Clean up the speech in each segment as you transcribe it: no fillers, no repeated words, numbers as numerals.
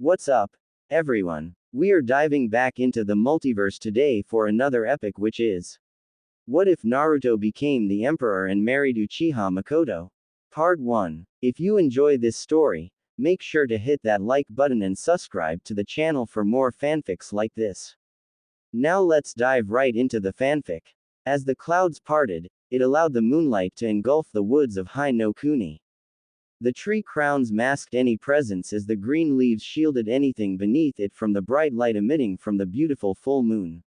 What's up, everyone? We are diving back into the multiverse today for another epic, which is what if Naruto became the Emperor and married Uchiha Mikoto? Part 1. If you enjoy this story, make sure to hit that like button and subscribe to the channel for more fanfics like this. Now let's dive right into the fanfic. As the clouds parted, it allowed the moonlight to engulf the woods of Hai no Kuni. The tree crowns masked any presence as the green leaves shielded anything beneath it from the bright light emitting from the beautiful full moon.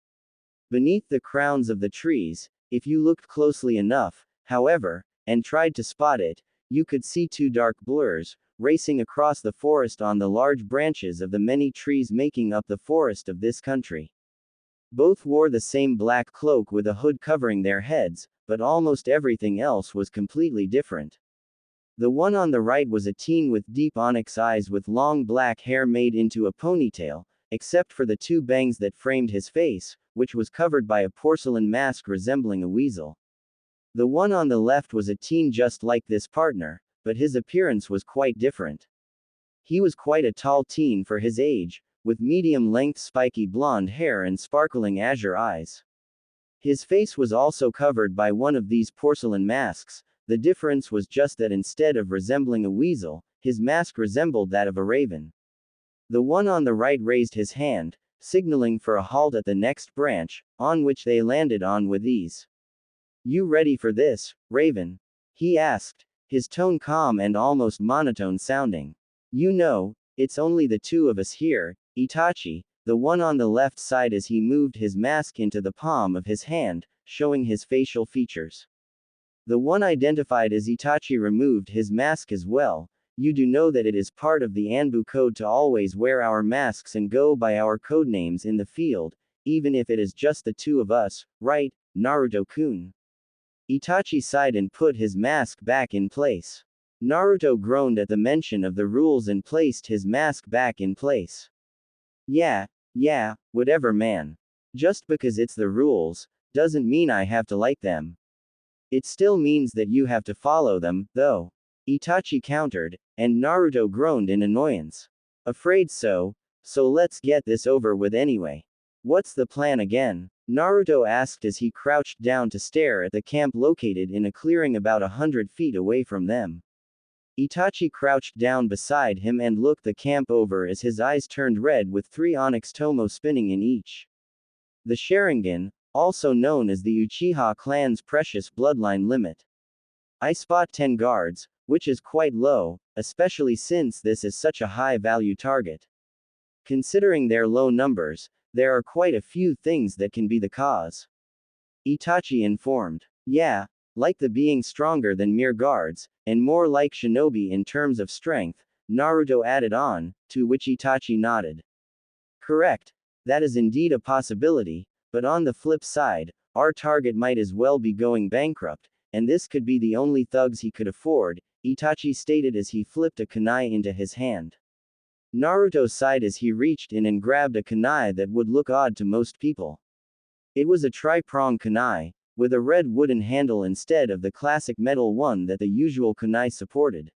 Beneath the crowns of the trees, if you looked closely enough, however, and tried to spot it, you could see two dark blurs, racing across the forest on the large branches of the many trees making up the forest of this country. Both wore the same black cloak with a hood covering their heads, but almost everything else was completely different. The one on the right was a teen with deep onyx eyes with long black hair made into a ponytail, except for the two bangs that framed his face, which was covered by a porcelain mask resembling a weasel. The one on the left was a teen just like this partner, but his appearance was quite different. He was quite a tall teen for his age, with medium-length spiky blonde hair and sparkling azure eyes. His face was also covered by one of these porcelain masks. The difference was just that instead of resembling a weasel, his mask resembled that of a raven. The one on the right raised his hand, signaling for a halt at the next branch, on which they landed on with ease. "You ready for this, Raven?" he asked, his tone calm and almost monotone sounding. "You know, it's only the two of us here, Itachi," the one on the left sighed as he moved his mask into the palm of his hand, showing his facial features. The one identified as Itachi removed his mask as well. "You do know that it is part of the Anbu code to always wear our masks and go by our codenames in the field, even if it is just the two of us, right, Naruto-kun?" Itachi sighed and put his mask back in place. Naruto groaned at the mention of the rules and placed his mask back in place. Yeah, whatever man. Just because it's the rules, doesn't mean I have to like them. It still means that you have to follow them, though. Itachi countered, and Naruto groaned in annoyance. "Afraid so let's get this over with anyway. What's the plan again?" Naruto asked as he crouched down to stare at the camp located in a clearing about 100 feet away from them. Itachi crouched down beside him and looked the camp over as his eyes turned red with 3 onyx tomo spinning in each. The Sharingan, also known as the Uchiha clan's precious bloodline limit. "I spot 10 guards, which is quite low, especially since this is such a high-value target. Considering their low numbers, there are quite a few things that can be the cause," Itachi informed. "Yeah, like the being stronger than mere guards, and more like shinobi in terms of strength," Naruto added on, to which Itachi nodded. "Correct. That is indeed a possibility. But on the flip side, our target might as well be going bankrupt, and this could be the only thugs he could afford," Itachi stated as he flipped a kunai into his hand. Naruto sighed as he reached in and grabbed a kunai that would look odd to most people. It was a tri-prong kunai, with a red wooden handle instead of the classic metal one that the usual kunai supported.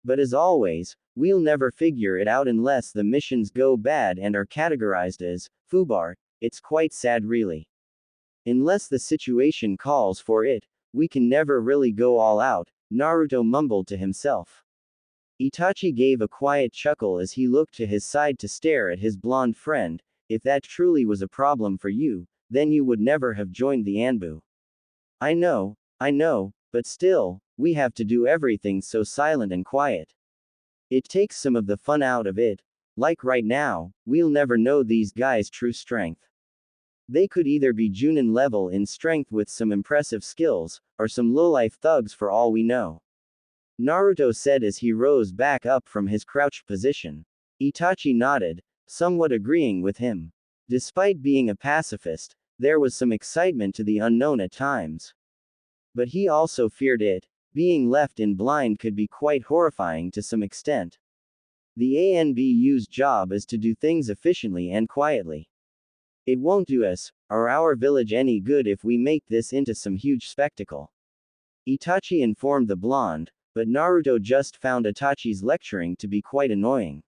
But as always, we'll never figure it out unless the missions go bad and are categorized as fubar. It's quite sad really. Unless the situation calls for it, we can never really go all out, Naruto mumbled to himself. Itachi gave a quiet chuckle as he looked to his side to stare at his blonde friend. "If that truly was a problem for you, then you would never have joined the Anbu." I know, but still, we have to do everything so silent and quiet. It takes some of the fun out of it. Like right now, we'll never know these guys' true strength. They could either be Junin level in strength with some impressive skills, or some lowlife thugs for all we know," Naruto said as he rose back up from his crouched position. Itachi nodded, somewhat agreeing with him. Despite being a pacifist, there was some excitement to the unknown at times. But he also feared it. Being left in blind could be quite horrifying to some extent. The ANBU's job is to do things efficiently and quietly. It won't do us, or our village any good if we make this into some huge spectacle. Itachi informed the blonde, but Naruto just found Itachi's lecturing to be quite annoying.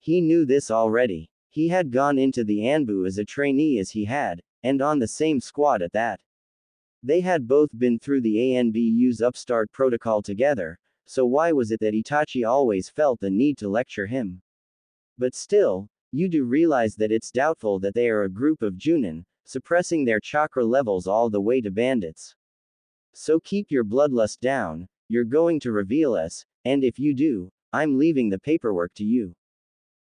He knew this already. He had gone into the Anbu as a trainee as he had, and on the same squad at that. They had both been through the ANBU's upstart protocol together, so why was it that Itachi always felt the need to lecture him? But still, you do realize that it's doubtful that they are a group of Junin, suppressing their chakra levels all the way to bandits. So keep your bloodlust down, you're going to reveal us, and if you do, I'm leaving the paperwork to you.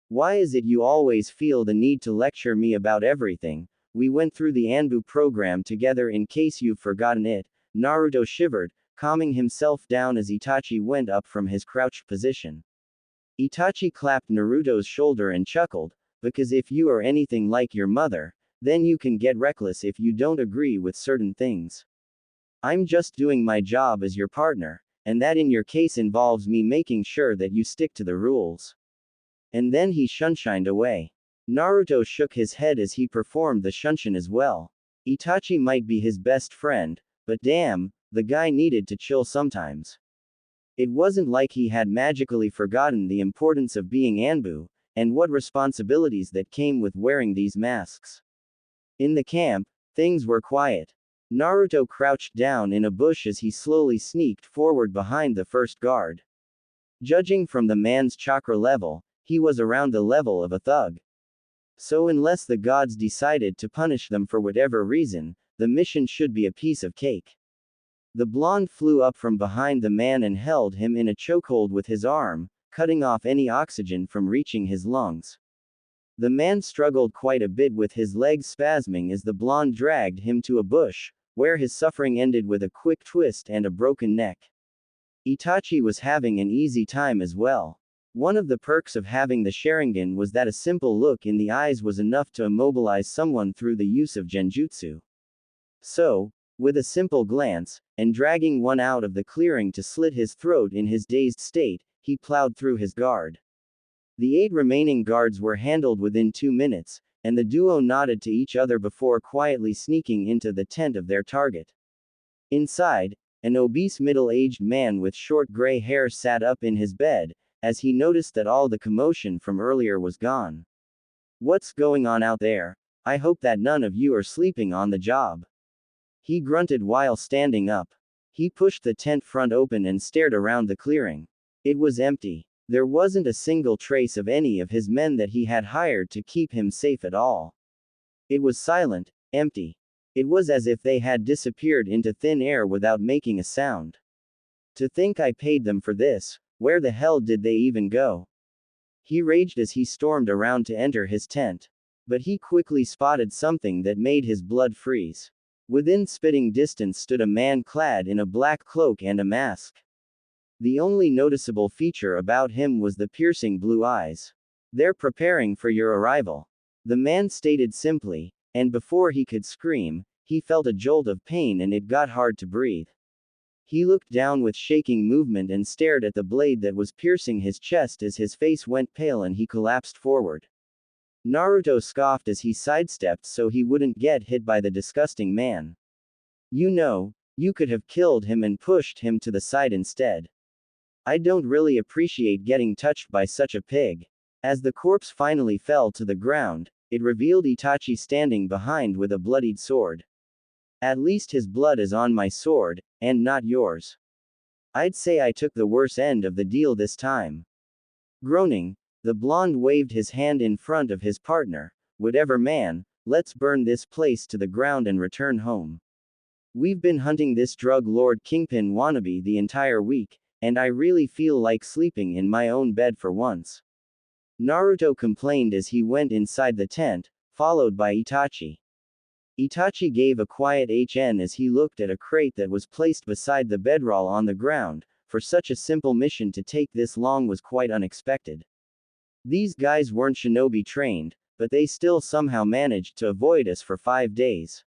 Why is it you always feel the need to lecture me about everything? We went through the Anbu program together in case you've forgotten it. Naruto shivered, calming himself down as Itachi went up from his crouched position. Itachi clapped Naruto's shoulder and chuckled, because if you are anything like your mother, then you can get reckless if you don't agree with certain things. I'm just doing my job as your partner, and that in your case involves me making sure that you stick to the rules. And then he shunshined away. Naruto shook his head as he performed the shunshin as well. Itachi might be his best friend, but damn, the guy needed to chill sometimes. It wasn't like he had magically forgotten the importance of being Anbu, and what responsibilities that came with wearing these masks. In the camp, things were quiet. Naruto crouched down in a bush as he slowly sneaked forward behind the first guard. Judging from the man's chakra level, he was around the level of a thug. So unless the gods decided to punish them for whatever reason, the mission should be a piece of cake. The blonde flew up from behind the man and held him in a chokehold with his arm, cutting off any oxygen from reaching his lungs. The man struggled quite a bit with his legs spasming as the blonde dragged him to a bush, where his suffering ended with a quick twist and a broken neck. Itachi was having an easy time as well. One of the perks of having the Sharingan was that a simple look in the eyes was enough to immobilize someone through the use of genjutsu. So, with a simple glance, and dragging one out of the clearing to slit his throat in his dazed state, he plowed through his guard. The 8 remaining guards were handled within 2 minutes, and the duo nodded to each other before quietly sneaking into the tent of their target. Inside, an obese middle-aged man with short gray hair sat up in his bed, as he noticed that all the commotion from earlier was gone. What's going on out there? I hope that none of you are sleeping on the job. He grunted while standing up. He pushed the tent front open and stared around the clearing. It was empty. There wasn't a single trace of any of his men that he had hired to keep him safe at all. It was silent, empty. It was as if they had disappeared into thin air without making a sound. To think I paid them for this. Where the hell did they even go? He raged as he stormed around to enter his tent. But he quickly spotted something that made his blood freeze. Within spitting distance stood a man clad in a black cloak and a mask. The only noticeable feature about him was the piercing blue eyes. They're preparing for your arrival. The man stated simply, and before he could scream, he felt a jolt of pain and it got hard to breathe. He looked down with shaking movement and stared at the blade that was piercing his chest as his face went pale and he collapsed forward. Naruto scoffed as he sidestepped so he wouldn't get hit by the disgusting man. You know, you could have killed him and pushed him to the side instead. I don't really appreciate getting touched by such a pig. As the corpse finally fell to the ground, it revealed Itachi standing behind with a bloodied sword. At least his blood is on my sword, and not yours. I'd say I took the worse end of the deal this time. Groaning, the blonde waved his hand in front of his partner. Whatever man, let's burn this place to the ground and return home. We've been hunting this drug lord kingpin wannabe the entire week, and I really feel like sleeping in my own bed for once. Naruto complained as he went inside the tent, followed by Itachi. Itachi gave a quiet HN as he looked at a crate that was placed beside the bedroll on the ground. For such a simple mission to take this long was quite unexpected. These guys weren't shinobi trained, but they still somehow managed to avoid us for 5 days.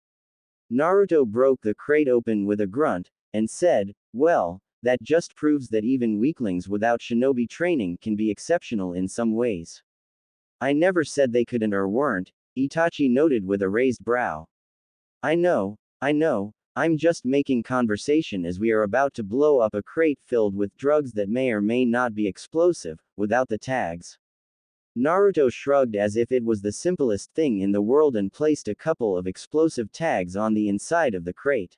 Naruto broke the crate open with a grunt, and said, well, that just proves that even weaklings without shinobi training can be exceptional in some ways. I never said they couldn't or weren't, Itachi noted with a raised brow. I know, I'm just making conversation as we are about to blow up a crate filled with drugs that may or may not be explosive, without the tags. Naruto shrugged as if it was the simplest thing in the world and placed a couple of explosive tags on the inside of the crate.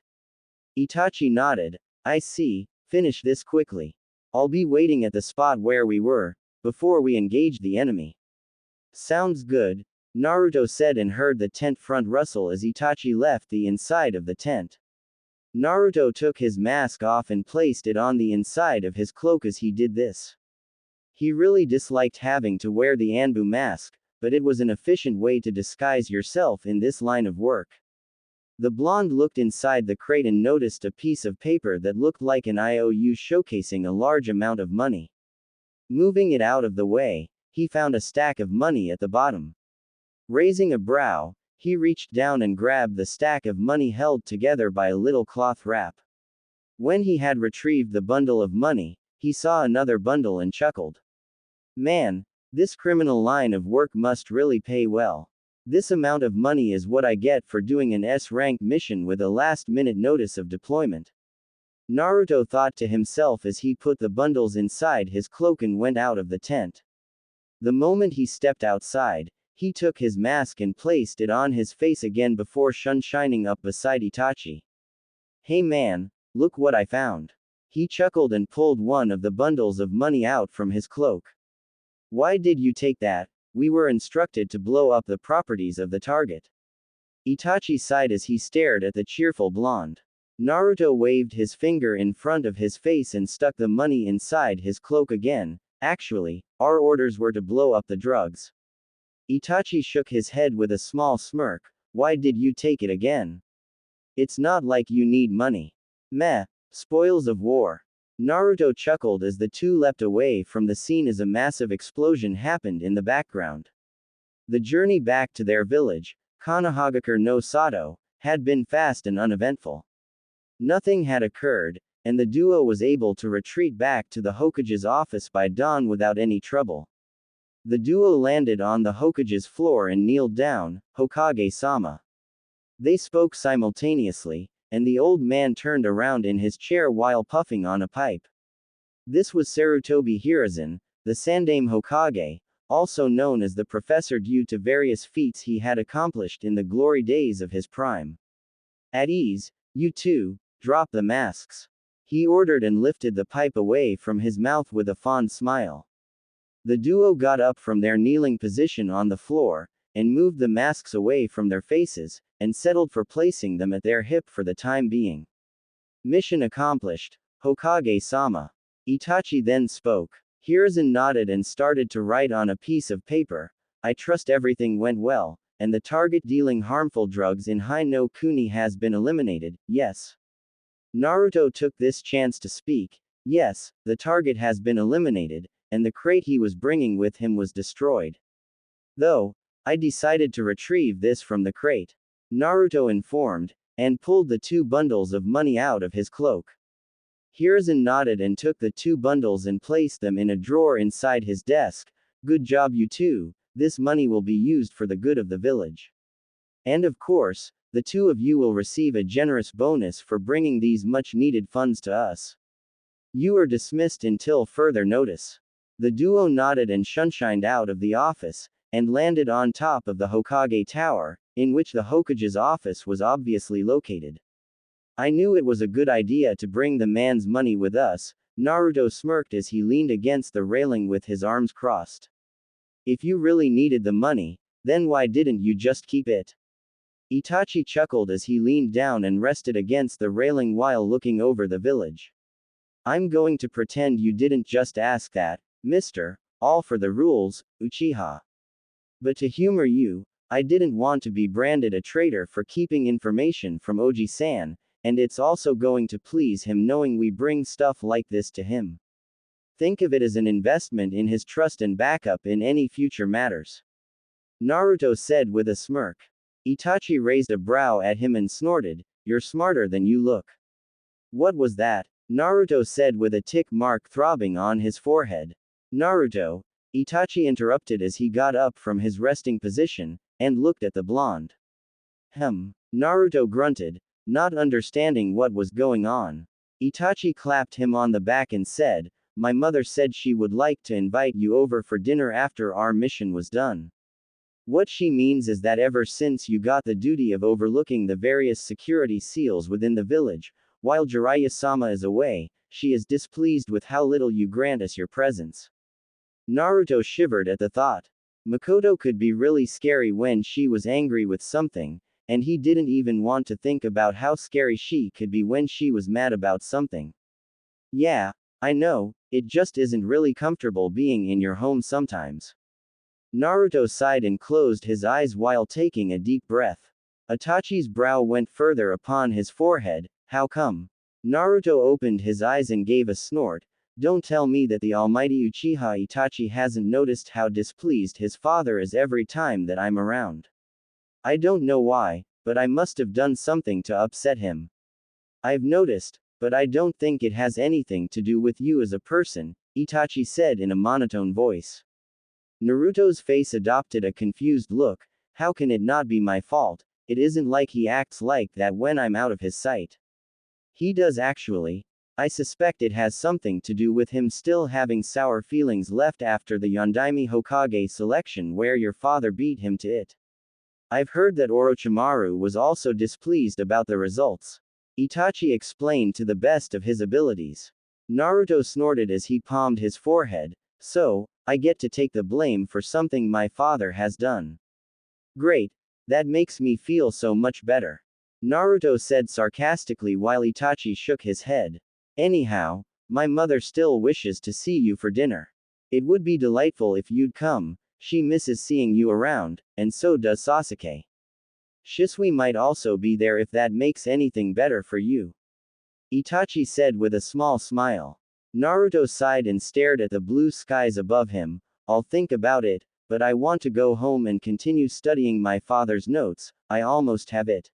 Itachi nodded. I see, finish this quickly. I'll be waiting at the spot where we were, before we engage the enemy. Sounds good, Naruto said and heard the tent front rustle as Itachi left the inside of the tent. Naruto took his mask off and placed it on the inside of his cloak as he did this. He really disliked having to wear the Anbu mask, but it was an efficient way to disguise yourself in this line of work. The blonde looked inside the crate and noticed a piece of paper that looked like an IOU showcasing a large amount of money. Moving it out of the way, he found a stack of money at the bottom. Raising a brow, he reached down and grabbed the stack of money held together by a little cloth wrap. When he had retrieved the bundle of money, he saw another bundle and chuckled. Man, this criminal line of work must really pay well. This amount of money is what I get for doing an S-rank mission with a last-minute notice of deployment. Naruto thought to himself as he put the bundles inside his cloak and went out of the tent. The moment he stepped outside, he took his mask and placed it on his face again before shining up beside Itachi. Hey man, look what I found. He chuckled and pulled one of the bundles of money out from his cloak. Why did you take that? We were instructed to blow up the properties of the target. Itachi sighed as he stared at the cheerful blonde. Naruto waved his finger in front of his face and stuck the money inside his cloak again. Actually, our orders were to blow up the drugs. Itachi shook his head with a small smirk. Why did you take it again? It's not like you need money. Meh, spoils of war. Naruto chuckled as the two leapt away from the scene as a massive explosion happened in the background. The journey back to their village, Konohagakure no Sato, had been fast and uneventful. Nothing had occurred, and the duo was able to retreat back to the Hokage's office by dawn without any trouble. The duo landed on the Hokage's floor and kneeled down. Hokage-sama. They spoke simultaneously, and the old man turned around in his chair while puffing on a pipe. This was Sarutobi Hiruzen, the Sandaime Hokage, also known as the Professor due to various feats he had accomplished in the glory days of his prime. At ease, you two, drop the masks. He ordered and lifted the pipe away from his mouth with a fond smile. The duo got up from their kneeling position on the floor, and moved the masks away from their faces, and settled for placing them at their hip for the time being. Mission accomplished, Hokage-sama. Itachi then spoke. Hiruzen nodded and started to write on a piece of paper. I trust everything went well, and the target dealing harmful drugs in Hai no Kuni has been eliminated, yes. Naruto took this chance to speak. Yes, the target has been eliminated, and the crate he was bringing with him was destroyed. Though, I decided to retrieve this from the crate. Naruto informed, and pulled the two bundles of money out of his cloak. Hiruzen nodded and took the two bundles and placed them in a drawer inside his desk. Good job you two, this money will be used for the good of the village. And of course, the two of you will receive a generous bonus for bringing these much-needed funds to us. You are dismissed until further notice. The duo nodded and shunshined out of the office, and landed on top of the Hokage Tower, in which the Hokage's office was obviously located. I knew it was a good idea to bring the man's money with us, Naruto smirked as he leaned against the railing with his arms crossed. If you really needed the money, then why didn't you just keep it? Itachi chuckled as he leaned down and rested against the railing while looking over the village. I'm going to pretend you didn't just ask that, mister, all for the rules, Uchiha. But to humor you, I didn't want to be branded a traitor for keeping information from Oji-san, and it's also going to please him knowing we bring stuff like this to him. Think of it as an investment in his trust and backup in any future matters. Naruto said with a smirk. Itachi raised a brow at him and snorted, you're smarter than you look. What was that? Naruto said with a tick mark throbbing on his forehead. Naruto, Itachi interrupted as he got up from his resting position, and looked at the blonde. Naruto grunted, not understanding what was going on. Itachi clapped him on the back and said, my mother said she would like to invite you over for dinner after our mission was done. What she means is that ever since you got the duty of overlooking the various security seals within the village, while Jiraiya-sama is away, she is displeased with how little you grant us your presence. Naruto shivered at the thought. Mikoto could be really scary when she was angry with something, and he didn't even want to think about how scary she could be when she was mad about something. Yeah, I know, it just isn't really comfortable being in your home sometimes. Naruto sighed and closed his eyes while taking a deep breath. Itachi's brow went further upon his forehead. How come? Naruto opened his eyes and gave a snort. Don't tell me that the almighty Uchiha Itachi hasn't noticed how displeased his father is every time that I'm around. I don't know why, but I must have done something to upset him. I've noticed, but I don't think it has anything to do with you as a person, Itachi said in a monotone voice. Naruto's face adopted a confused look. How can it not be my fault? It isn't like he acts like that when I'm out of his sight. He does actually. I suspect it has something to do with him still having sour feelings left after the Yondaime Hokage selection where your father beat him to it. I've heard that Orochimaru was also displeased about the results. Itachi explained to the best of his abilities. Naruto snorted as he palmed his forehead. So, I get to take the blame for something my father has done. Great. That makes me feel so much better. Naruto said sarcastically while Itachi shook his head. Anyhow, my mother still wishes to see you for dinner. It would be delightful if you'd come, she misses seeing you around, and so does Sasuke. Shisui might also be there if that makes anything better for you. Itachi said with a small smile. Naruto sighed and stared at the blue skies above him. I'll think about it, but I want to go home and continue studying my father's notes. I almost have it.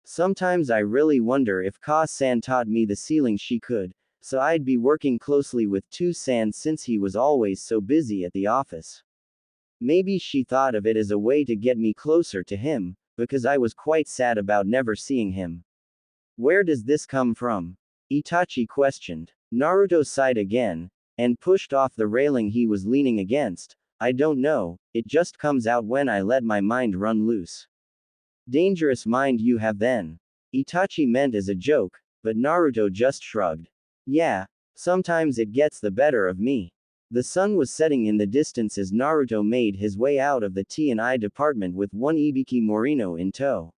Sometimes I really wonder if Ka-san taught me the sealing she could, so I'd be working closely with To-san since he was always so busy at the office. Maybe she thought of it as a way to get me closer to him, because I was quite sad about never seeing him. Where does this come from? Itachi questioned. Naruto sighed again, and pushed off the railing he was leaning against. I don't know, it just comes out when I let my mind run loose. Dangerous mind you have then. Itachi meant as a joke, but Naruto just shrugged. Yeah, sometimes it gets the better of me. The sun was setting in the distance as Naruto made his way out of the T&I department with one Ibiki Morino in tow.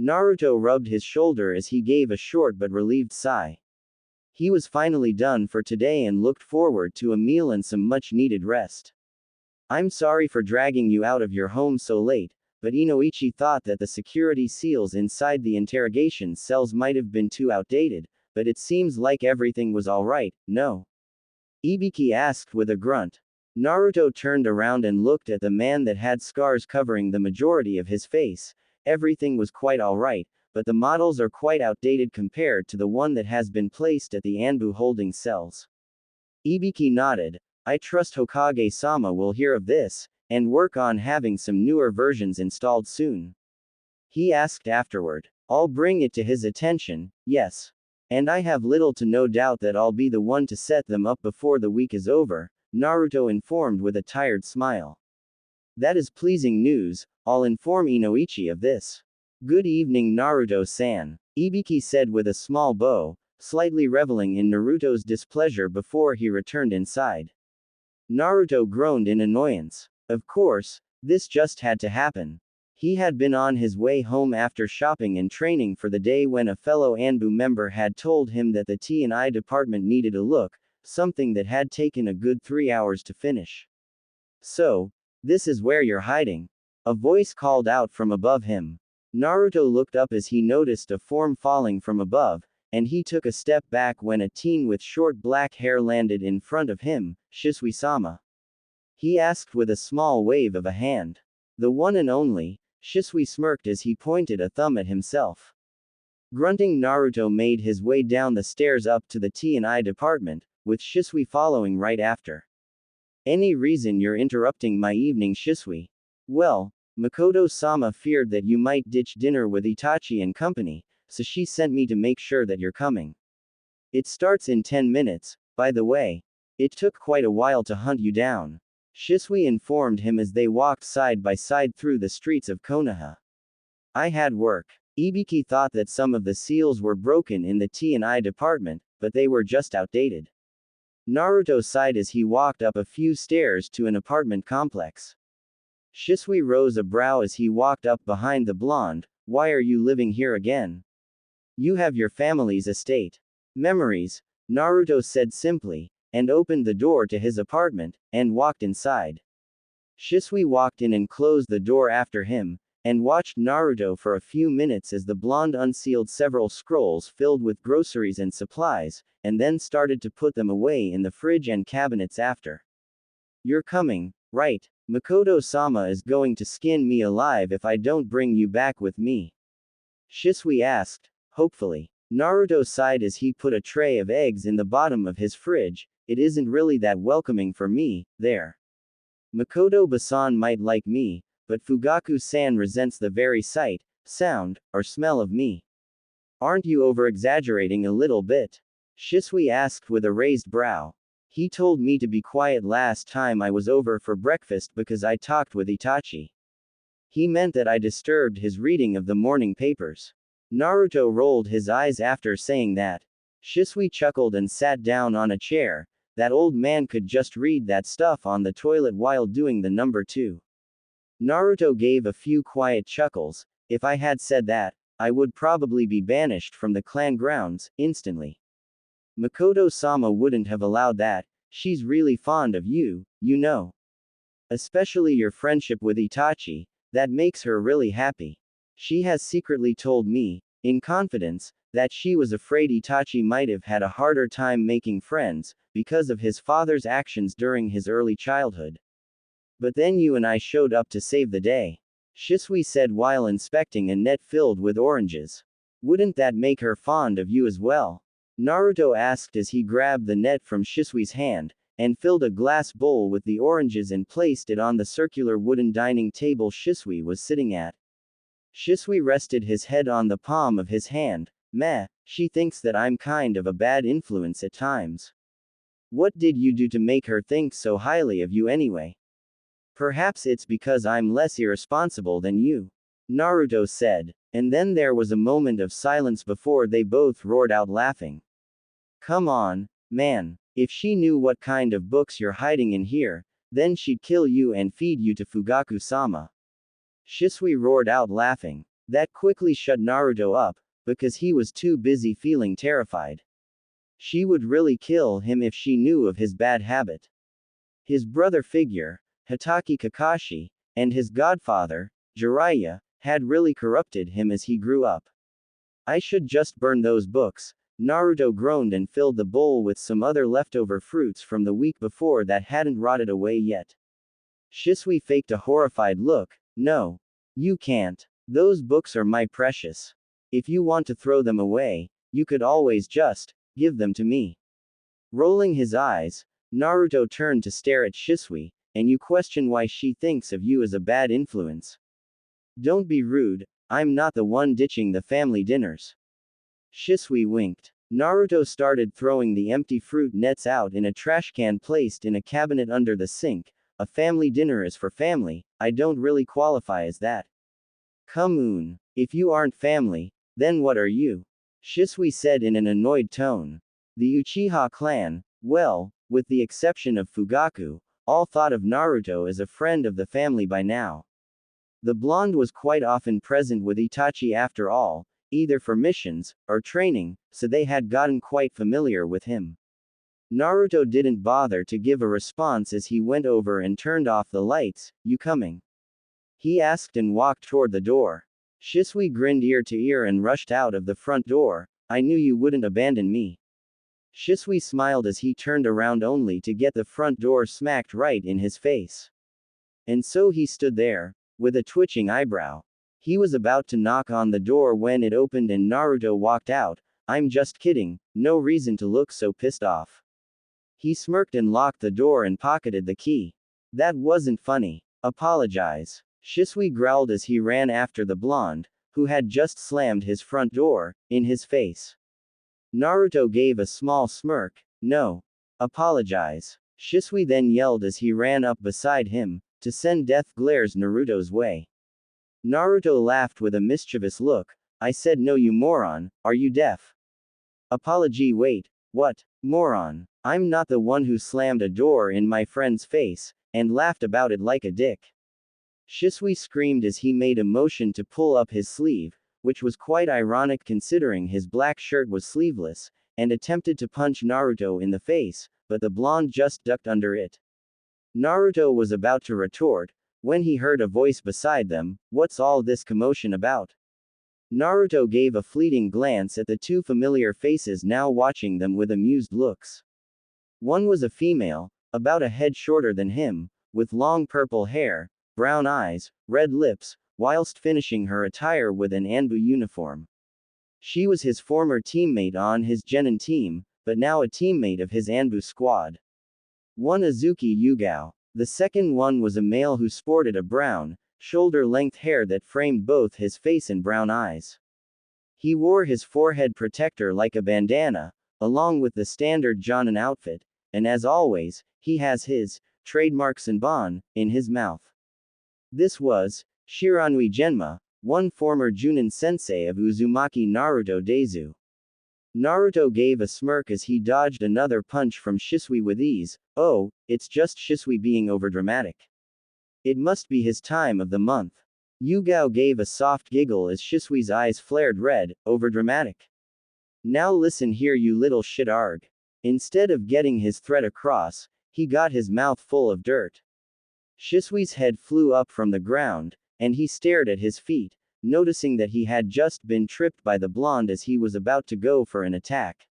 Naruto rubbed his shoulder as he gave a short but relieved sigh. He was finally done for today and looked forward to a meal and some much-needed rest. I'm sorry for dragging you out of your home so late, but Inoichi thought that the security seals inside the interrogation cells might have been too outdated, but it seems like everything was alright, no? Ibiki asked with a grunt. Naruto turned around and looked at the man that had scars covering the majority of his face. Everything was quite alright, but the models are quite outdated compared to the one that has been placed at the Anbu holding cells. Ibiki nodded. I trust Hokage-sama will hear of this, and work on having some newer versions installed soon. He asked afterward. I'll bring it to his attention, yes. And I have little to no doubt that I'll be the one to set them up before the week is over, Naruto informed with a tired smile. That is pleasing news, I'll inform Inoichi of this. Good evening Naruto-san, Ibiki said with a small bow, slightly reveling in Naruto's displeasure before he returned inside. Naruto groaned in annoyance. Of course, this just had to happen. He had been on his way home after shopping and training for the day when a fellow Anbu member had told him that the T&I department needed a look, something that had taken a good 3 hours to finish. So, this is where you're hiding. A voice called out from above him. Naruto looked up as he noticed a form falling from above, and he took a step back when a teen with short black hair landed in front of him. Shisui-sama? He asked with a small wave of a hand. The one and only. Shisui smirked as he pointed a thumb at himself. Grunting, Naruto made his way down the stairs up to the T&I department, with Shisui following right after. Any reason you're interrupting my evening, Shisui? Well, Mikoto-sama feared that you might ditch dinner with Itachi and company, so she sent me to make sure that you're coming. It starts in 10 minutes, by the way. It took quite a while to hunt you down. Shisui informed him as they walked side by side through the streets of Konoha. I had work. Ibiki thought that some of the seals were broken in the T&I department, but they were just outdated. Naruto sighed as he walked up a few stairs to an apartment complex. Shisui rose a brow as he walked up behind the blonde. Why are you living here again? You have your family's estate. Memories, Naruto said simply, and opened the door to his apartment, and walked inside. Shisui walked in and closed the door after him, and watched Naruto for a few minutes as the blonde unsealed several scrolls filled with groceries and supplies, and then started to put them away in the fridge and cabinets after. You're coming, right? Mikoto-sama is going to skin me alive if I don't bring you back with me. Shisui asked, hopefully. Naruto sighed as he put a tray of eggs in the bottom of his fridge. It isn't really that welcoming for me, there. Mikoto-san might like me, but Fugaku-san resents the very sight, sound, or smell of me. Aren't you over-exaggerating a little bit? Shisui asked with a raised brow. He told me to be quiet last time I was over for breakfast because I talked with Itachi. He meant that I disturbed his reading of the morning papers. Naruto rolled his eyes after saying that. Shisui chuckled and sat down on a chair. That old man could just read that stuff on the toilet while doing the number 2. Naruto gave a few quiet chuckles. If I had said that, I would probably be banished from the clan grounds, instantly. Mikoto-sama wouldn't have allowed that. She's really fond of you, you know. Especially your friendship with Itachi, that makes her really happy. She has secretly told me, in confidence, that she was afraid Itachi might have had a harder time making friends, because of his father's actions during his early childhood. But then you and I showed up to save the day. Shisui said while inspecting a net filled with oranges. Wouldn't that make her fond of you as well? Naruto asked as he grabbed the net from Shisui's hand, and filled a glass bowl with the oranges and placed it on the circular wooden dining table Shisui was sitting at. Shisui rested his head on the palm of his hand. Meh, she thinks that I'm kind of a bad influence at times. What did you do to make her think so highly of you anyway? Perhaps it's because I'm less irresponsible than you. Naruto said. And then there was a moment of silence before they both roared out laughing. Come on, man. If she knew what kind of books you're hiding in here, then she'd kill you and feed you to Fugaku-sama. Shisui roared out laughing. That quickly shut Naruto up, because he was too busy feeling terrified. She would really kill him if she knew of his bad habit. His brother figure, Hitaki Kakashi, and his godfather, Jiraiya, had really corrupted him as he grew up. I should just burn those books. Naruto groaned and filled the bowl with some other leftover fruits from the week before that hadn't rotted away yet. Shisui faked a horrified look. No. You can't. Those books are my precious. If you want to throw them away, you could always just give them to me. Rolling his eyes, Naruto turned to stare at Shisui, and you question why she thinks of you as a bad influence. Don't be rude, I'm not the one ditching the family dinners. Shisui winked. Naruto started throwing the empty fruit nets out in a trash can placed in a cabinet under the sink. A family dinner is for family, I don't really qualify as that. Come on, if you aren't family, then what are you? Shisui said in an annoyed tone. The Uchiha clan, well, with the exception of Fugaku, all thought of Naruto as a friend of the family by now. The blonde was quite often present with Itachi after all, either for missions, or training, so they had gotten quite familiar with him. Naruto didn't bother to give a response as he went over and turned off the lights. You coming? He asked and walked toward the door. Shisui grinned ear to ear and rushed out of the front door. I knew you wouldn't abandon me. Shisui smiled as he turned around only to get the front door smacked right in his face. And so he stood there, with a twitching eyebrow. He was about to knock on the door when it opened and Naruto walked out. I'm just kidding, no reason to look so pissed off. He smirked and locked the door and pocketed the key. That wasn't funny. Apologize. Shisui growled as he ran after the blonde, who had just slammed his front door, in his face. Naruto gave a small smirk. No. Apologize. Shisui then yelled as he ran up beside him, to send death glares Naruto's way. Naruto laughed with a mischievous look. I said no, you moron, are you deaf? Apology, wait, what? Moron. I'm not the one who slammed a door in my friend's face, and laughed about it like a dick. Shisui screamed as he made a motion to pull up his sleeve, which was quite ironic considering his black shirt was sleeveless, and attempted to punch Naruto in the face, but the blonde just ducked under it. Naruto was about to retort, when he heard a voice beside them. What's all this commotion about? Naruto gave a fleeting glance at the two familiar faces now watching them with amused looks. One was a female, about a head shorter than him, with long purple hair, brown eyes, red lips, whilst finishing her attire with an Anbu uniform. She was his former teammate on his Genin team, but now a teammate of his Anbu squad. One Azuki Yugao. The second one was a male who sported a brown, shoulder-length hair that framed both his face and brown eyes. He wore his forehead protector like a bandana, along with the standard Jonin outfit, and as always, he has his trademark Senbon in his mouth. This was Shiranui Genma, one former Junin sensei of Uzumaki Naruto Daizu. Naruto gave a smirk as he dodged another punch from Shisui with ease. Oh, it's just Shisui being overdramatic. It must be his time of the month. Yugao gave a soft giggle as Shisui's eyes flared red. Overdramatic. Now listen here, you little shit arg. Instead of getting his threat across, he got his mouth full of dirt. Shisui's head flew up from the ground, and he stared at his feet, noticing that he had just been tripped by the blonde as he was about to go for an attack.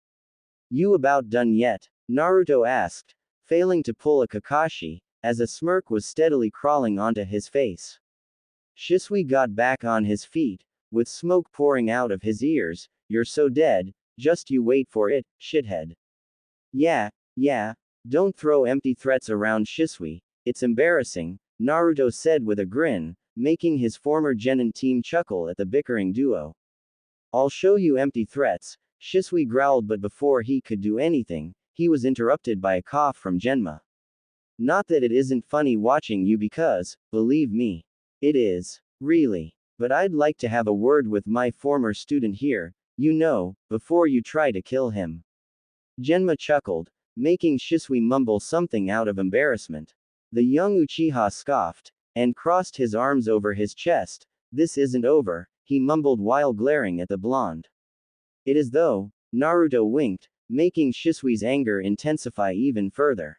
You about done yet? Naruto asked, failing to pull a Kakashi, as a smirk was steadily crawling onto his face. Shisui got back on his feet, with smoke pouring out of his ears. You're so dead, just you wait for it, shithead. Yeah, don't throw empty threats around, Shisui, it's embarrassing, Naruto said with a grin, making his former Genin team chuckle at the bickering duo. I'll show you empty threats, Shisui growled, but before he could do anything, he was interrupted by a cough from Genma. Not that it isn't funny watching you because, believe me, it is. Really. But I'd like to have a word with my former student here, before you try to kill him. Genma chuckled, making Shisui mumble something out of embarrassment. The young Uchiha scoffed, and crossed his arms over his chest. This isn't over, he mumbled while glaring at the blonde. It is though, Naruto winked, making Shisui's anger intensify even further.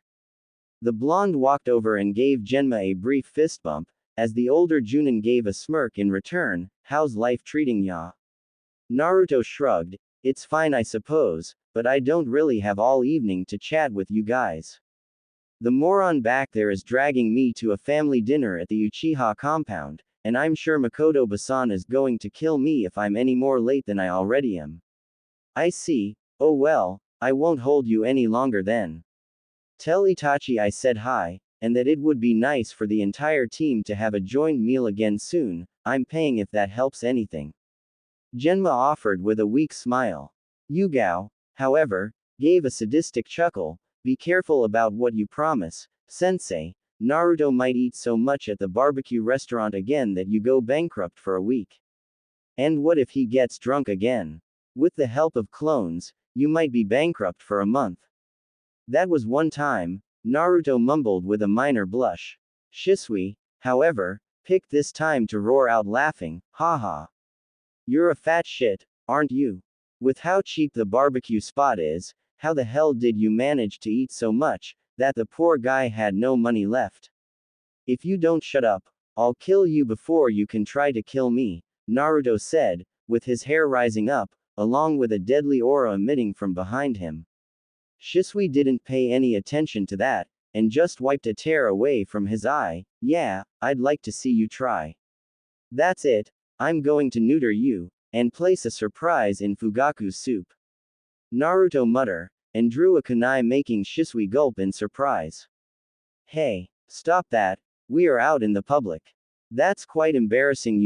The blonde walked over and gave Genma a brief fist bump, as the older Junin gave a smirk in return. How's life treating ya? Naruto shrugged, it's fine I suppose, but I don't really have all evening to chat with you guys. The moron back there is dragging me to a family dinner at the Uchiha compound, and I'm sure Mikoto-basan is going to kill me if I'm any more late than I already am. I see. Oh well, I won't hold you any longer then. Tell Itachi I said hi, and that it would be nice for the entire team to have a joint meal again soon. I'm paying if that helps anything. Genma offered with a weak smile. Yugao, however, gave a sadistic chuckle. Be careful about what you promise, sensei. Naruto might eat so much at the barbecue restaurant again that you go bankrupt for a week. And what if he gets drunk again? With the help of clones, you might be bankrupt for a month. That was one time, Naruto mumbled with a minor blush. Shisui, however, picked this time to roar out laughing, haha. You're a fat shit, aren't you? With how cheap the barbecue spot is, how the hell did you manage to eat so much, that the poor guy had no money left? If you don't shut up, I'll kill you before you can try to kill me, Naruto said, with his hair rising up, along with a deadly aura emitting from behind him. Shisui didn't pay any attention to that, and just wiped a tear away from his eye. Yeah, I'd like to see you try. That's it, I'm going to neuter you, and place a surprise in Fugaku's soup. Naruto muttered, and drew a kunai, making Shisui gulp in surprise. Hey, stop that, we are out in the public. That's quite embarrassing,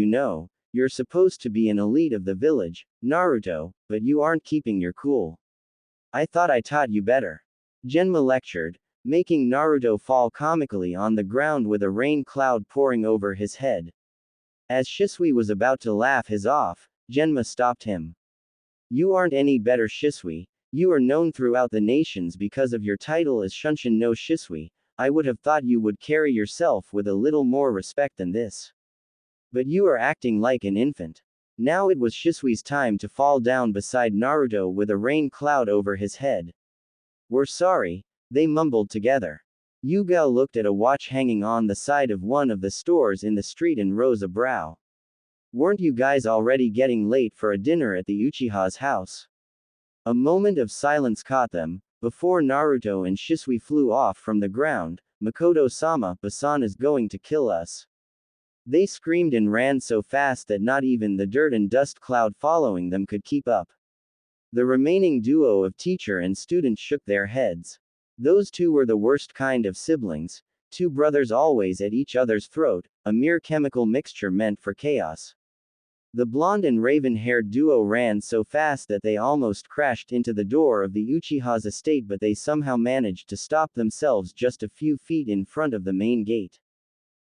you're supposed to be an elite of the village, Naruto, but you aren't keeping your cool. I thought I taught you better. Genma lectured, making Naruto fall comically on the ground with a rain cloud pouring over his head. As Shisui was about to laugh his off, Genma stopped him. You aren't any better, Shisui. You are known throughout the nations because of your title as Shunshin no Shisui. I would have thought you would carry yourself with a little more respect than this. But you are acting like an infant. Now it was Shisui's time to fall down beside Naruto with a rain cloud over his head. We're sorry, they mumbled together. Yugao looked at a watch hanging on the side of one of the stores in the street and rose a brow. Weren't you guys already getting late for a dinner at the Uchiha's house? A moment of silence caught them, before Naruto and Shisui flew off from the ground. Mikoto-sama, Basan is going to kill us. They screamed and ran so fast that not even the dirt and dust cloud following them could keep up. The remaining duo of teacher and student shook their heads. Those two were the worst kind of siblings, two brothers always at each other's throat, a mere chemical mixture meant for chaos. The blonde and raven-haired duo ran so fast that they almost crashed into the door of the Uchiha's estate, but they somehow managed to stop themselves just a few feet in front of the main gate.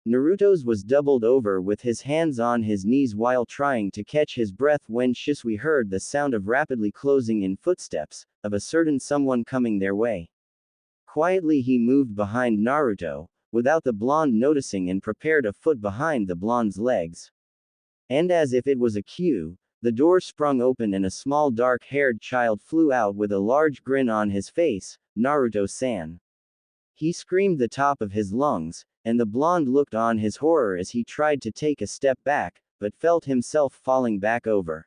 Naruto's was doubled over with his hands on his knees while trying to catch his breath when Shisui heard the sound of rapidly closing in footsteps, of a certain someone coming their way. Quietly he moved behind Naruto, without the blonde noticing, and prepared a foot behind the blonde's legs. And as if it was a cue, the door sprung open and a small dark-haired child flew out with a large grin on his face. Naruto-san. He screamed the top of his lungs, and the blonde looked on his horror as he tried to take a step back, but felt himself falling back over.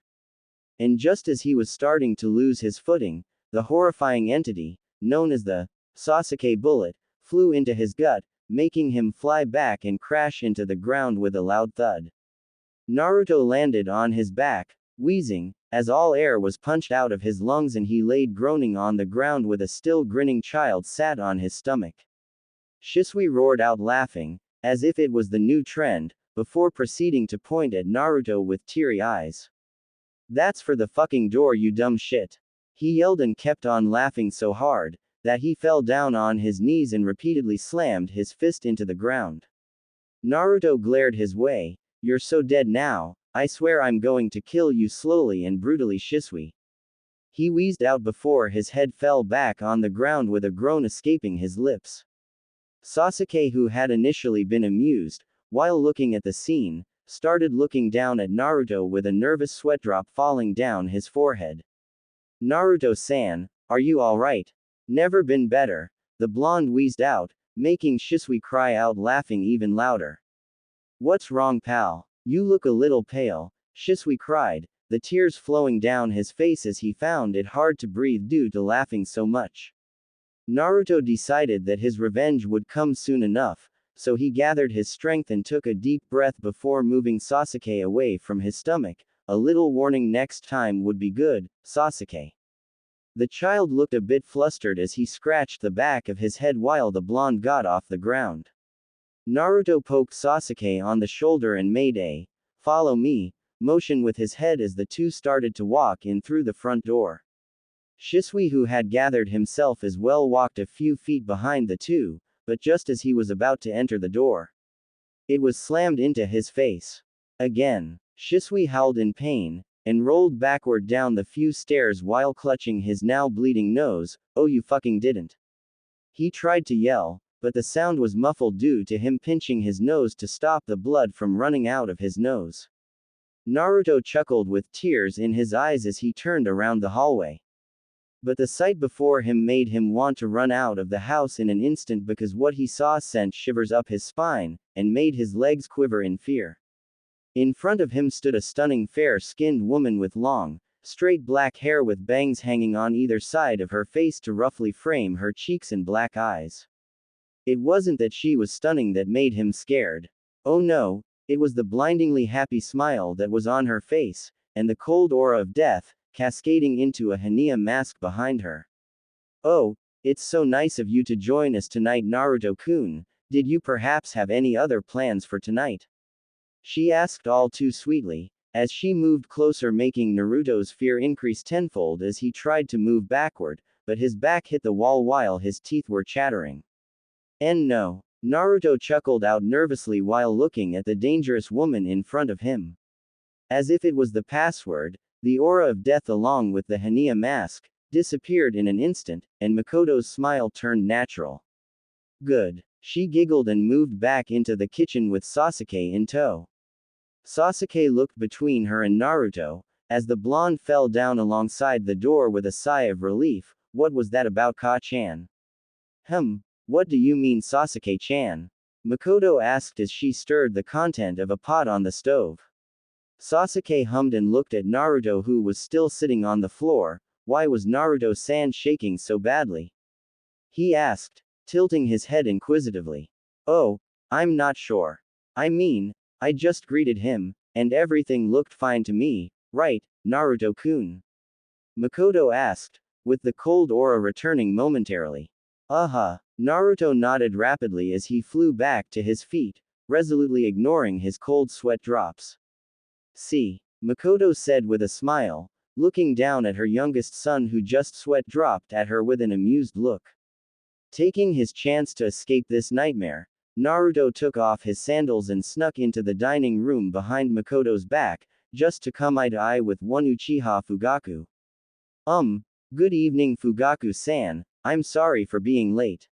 And just as he was starting to lose his footing, the horrifying entity, known as the Sasuke bullet, flew into his gut, making him fly back and crash into the ground with a loud thud. Naruto landed on his back, wheezing, as all air was punched out of his lungs, and he laid groaning on the ground with a still grinning child sat on his stomach. Shisui roared out laughing, as if it was the new trend, before proceeding to point at Naruto with teary eyes. That's for the fucking door, you dumb shit. He yelled and kept on laughing so hard, that he fell down on his knees and repeatedly slammed his fist into the ground. Naruto glared his way. You're so dead now, I swear I'm going to kill you slowly and brutally, Shisui. He wheezed out before his head fell back on the ground with a groan escaping his lips. Sasuke, who had initially been amused, while looking at the scene, started looking down at Naruto with a nervous sweat drop falling down his forehead. Naruto-san, are you alright? Never been better, the blonde wheezed out, making Shisui cry out laughing even louder. What's wrong, pal? You look a little pale, Shisui cried, the tears flowing down his face as he found it hard to breathe due to laughing so much. Naruto decided that his revenge would come soon enough, so he gathered his strength and took a deep breath before moving Sasuke away from his stomach. A little warning next time would be good, Sasuke. The child looked a bit flustered as he scratched the back of his head while the blonde got off the ground. Naruto poked Sasuke on the shoulder and made a "follow me" motion with his head as the two started to walk in through the front door. Shisui, who had gathered himself as well, walked a few feet behind the two, but just as he was about to enter the door, it was slammed into his face. Again, Shisui howled in pain, and rolled backward down the few stairs while clutching his now bleeding nose. Oh, you fucking didn't. He tried to yell, but the sound was muffled due to him pinching his nose to stop the blood from running out of his nose. Naruto chuckled with tears in his eyes as he turned around the hallway. But the sight before him made him want to run out of the house in an instant, because what he saw sent shivers up his spine, and made his legs quiver in fear. In front of him stood a stunning fair-skinned woman with long, straight black hair with bangs hanging on either side of her face to roughly frame her cheeks and black eyes. It wasn't that she was stunning that made him scared. Oh no, it was the blindingly happy smile that was on her face, and the cold aura of death, cascading into a Hania mask behind her. Oh, it's so nice of you to join us tonight, Naruto-kun. Did you perhaps have any other plans for tonight? She asked all too sweetly, as she moved closer, making Naruto's fear increase tenfold as he tried to move backward, but his back hit the wall while his teeth were chattering. And no. Naruto chuckled out nervously while looking at the dangerous woman in front of him. As if it was the password, the aura of death along with the Hania mask disappeared in an instant, and Mikoto's smile turned natural. Good. She giggled and moved back into the kitchen with Sasuke in tow. Sasuke looked between her and Naruto, as the blonde fell down alongside the door with a sigh of relief. What was that about Ka-chan? What do you mean Sasuke-chan? Mikoto asked as she stirred the content of a pot on the stove. Sasuke hummed and looked at Naruto, who was still sitting on the floor. Why was Naruto-san shaking so badly? He asked, tilting his head inquisitively. Oh, I'm not sure. I mean, I just greeted him, and everything looked fine to me, right, Naruto-kun? Mikoto asked, with the cold aura returning momentarily. Naruto nodded rapidly as he flew back to his feet, resolutely ignoring his cold sweat drops. See, Mikoto said with a smile, looking down at her youngest son who just sweat dropped at her with an amused look. Taking his chance to escape this nightmare, Naruto took off his sandals and snuck into the dining room behind Mikoto's back, just to come eye to eye with one Uchiha Fugaku. Good evening Fugaku-san, I'm sorry for being late.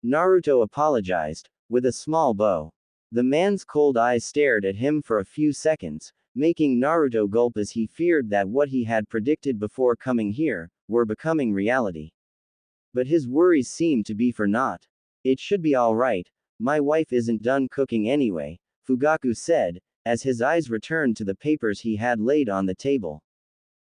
Naruto apologized, with a small bow. The man's cold eyes stared at him for a few seconds, making Naruto gulp as he feared that what he had predicted before coming here were becoming reality. But his worries seemed to be for naught. It should be alright, my wife isn't done cooking anyway, Fugaku said, as his eyes returned to the papers he had laid on the table.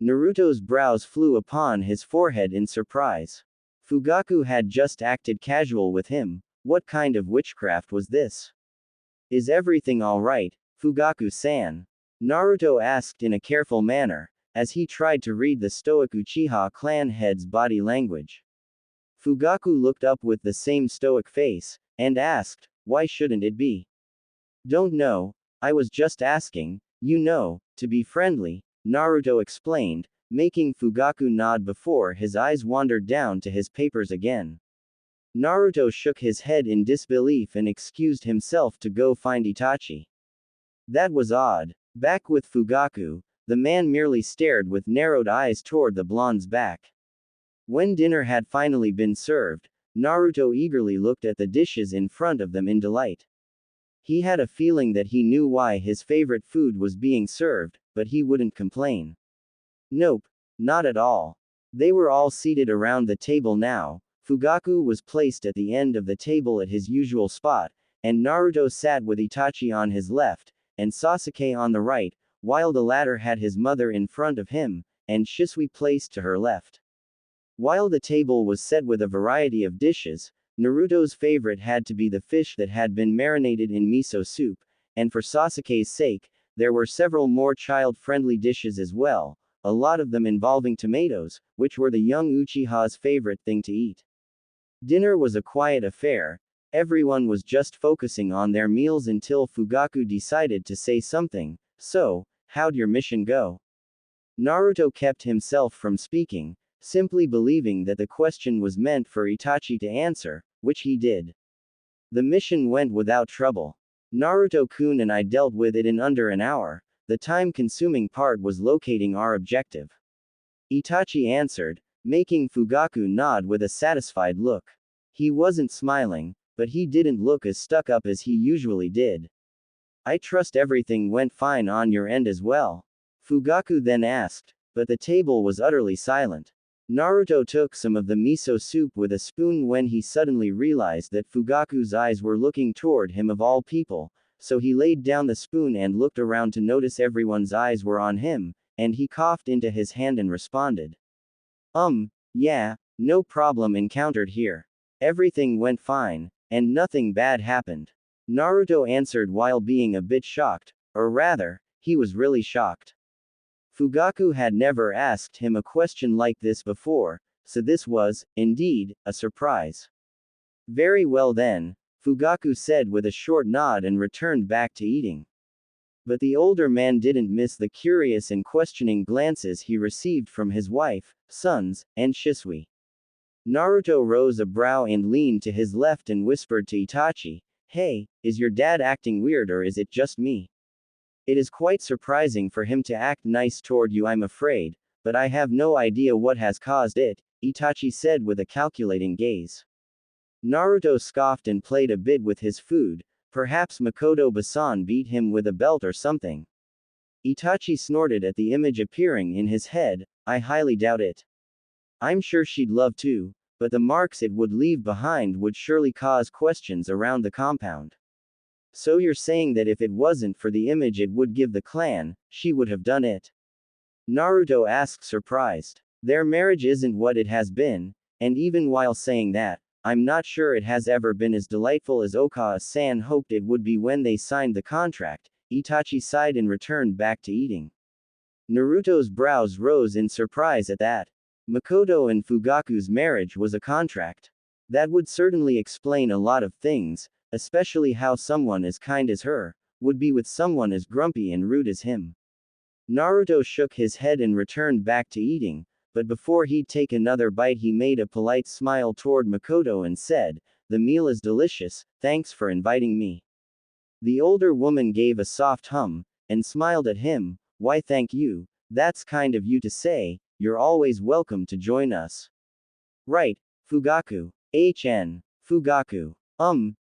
Naruto's brows flew upon his forehead in surprise. Fugaku had just acted casual with him. What kind of witchcraft was this? Is everything alright, Fugaku-san? Naruto asked in a careful manner, as he tried to read the stoic Uchiha clan head's body language. Fugaku looked up with the same stoic face, and asked, why shouldn't it be? Don't know, I was just asking, to be friendly, Naruto explained, making Fugaku nod before his eyes wandered down to his papers again. Naruto shook his head in disbelief and excused himself to go find Itachi. That was odd. Back with Fugaku, the man merely stared with narrowed eyes toward the blonde's back. When dinner had finally been served, Naruto eagerly looked at the dishes in front of them in delight. He had a feeling that he knew why his favorite food was being served, but he wouldn't complain. Nope, not at all. They were all seated around the table now. Fugaku was placed at the end of the table at his usual spot, and Naruto sat with Itachi on his left, and Sasuke on the right, while the latter had his mother in front of him, and Shisui placed to her left. While the table was set with a variety of dishes, Naruto's favorite had to be the fish that had been marinated in miso soup, and for Sasuke's sake, there were several more child-friendly dishes as well, a lot of them involving tomatoes, which were the young Uchiha's favorite thing to eat. Dinner was a quiet affair. Everyone was just focusing on their meals until Fugaku decided to say something. So, how'd your mission go? Naruto kept himself from speaking, simply believing that the question was meant for Itachi to answer, which he did. The mission went without trouble. Naruto-kun and I dealt with it in under an hour. The time-consuming part was locating our objective. Itachi answered, making Fugaku nod with a satisfied look. He wasn't smiling, but he didn't look as stuck up as he usually did. I trust everything went fine on your end as well? Fugaku then asked, but the table was utterly silent. Naruto took some of the miso soup with a spoon when he suddenly realized that Fugaku's eyes were looking toward him of all people, so he laid down the spoon and looked around to notice everyone's eyes were on him, and he coughed into his hand and responded. Yeah, no problem encountered here. Everything went fine, and nothing bad happened. Naruto answered while being a bit shocked, or rather, he was really shocked. Fugaku had never asked him a question like this before, so this was, indeed, a surprise. Very well then, Fugaku said with a short nod and returned back to eating. But the older man didn't miss the curious and questioning glances he received from his wife, sons, and Shisui. Naruto rose a brow and leaned to his left and whispered to Itachi, "Hey, is your dad acting weird or is it just me? It is quite surprising for him to act nice toward you, I'm afraid, but I have no idea what has caused it," Itachi said with a calculating gaze. Naruto scoffed and played a bit with his food. Perhaps Makoto-san beat him with a belt or something. Itachi snorted at the image appearing in his head. "I highly doubt it. I'm sure she'd love to, but the marks it would leave behind would surely cause questions around the compound." "So you're saying that if it wasn't for the image it would give the clan, she would have done it?" Naruto asked, surprised. "Their marriage isn't what it has been, and even while saying that, I'm not sure it has ever been as delightful as Okawa-san hoped it would be when they signed the contract." Itachi sighed and returned back to eating. Naruto's brows rose in surprise at that. Mikoto and Fugaku's marriage was a contract. That would certainly explain a lot of things, especially how someone as kind as her would be with someone as grumpy and rude as him. Naruto shook his head and returned back to eating, but before he'd take another bite he made a polite smile toward Mikoto and said, "The meal is delicious, thanks for inviting me." The older woman gave a soft hum, and smiled at him. "Why thank you, that's kind of you to say, you're always welcome to join us." "Right, Fugaku. Fugaku.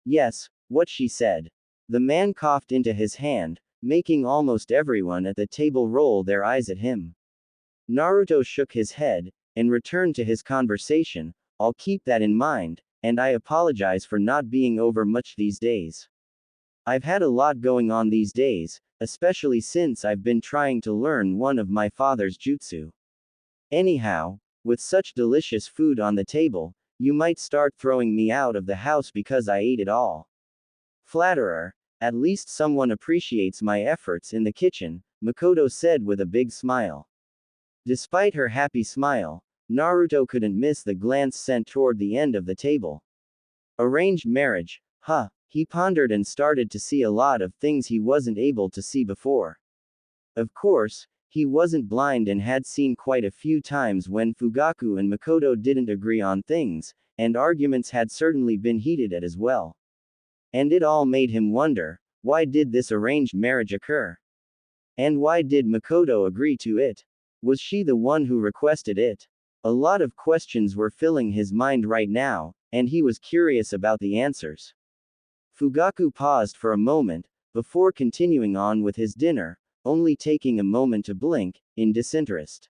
Yes, what she said." The man coughed into his hand, making almost everyone at the table roll their eyes at him. Naruto shook his head, and returned to his conversation. "I'll keep that in mind, and I apologize for not being over much these days. I've had a lot going on these days, especially since I've been trying to learn one of my father's jutsu. Anyhow, with such delicious food on the table, you might start throwing me out of the house because I ate it all." "Flatterer. At least someone appreciates my efforts in the kitchen," Mikoto said with a big smile. Despite her happy smile, Naruto couldn't miss the glance sent toward the end of the table. Arranged marriage, huh? He pondered and started to see a lot of things he wasn't able to see before. Of course, he wasn't blind and had seen quite a few times when Fugaku and Mikoto didn't agree on things, and arguments had certainly been heated at as well. And it all made him wonder, why did this arranged marriage occur? And why did Mikoto agree to it? Was she the one who requested it? A lot of questions were filling his mind right now, and he was curious about the answers. Fugaku paused for a moment, before continuing on with his dinner, only taking a moment to blink, in disinterest.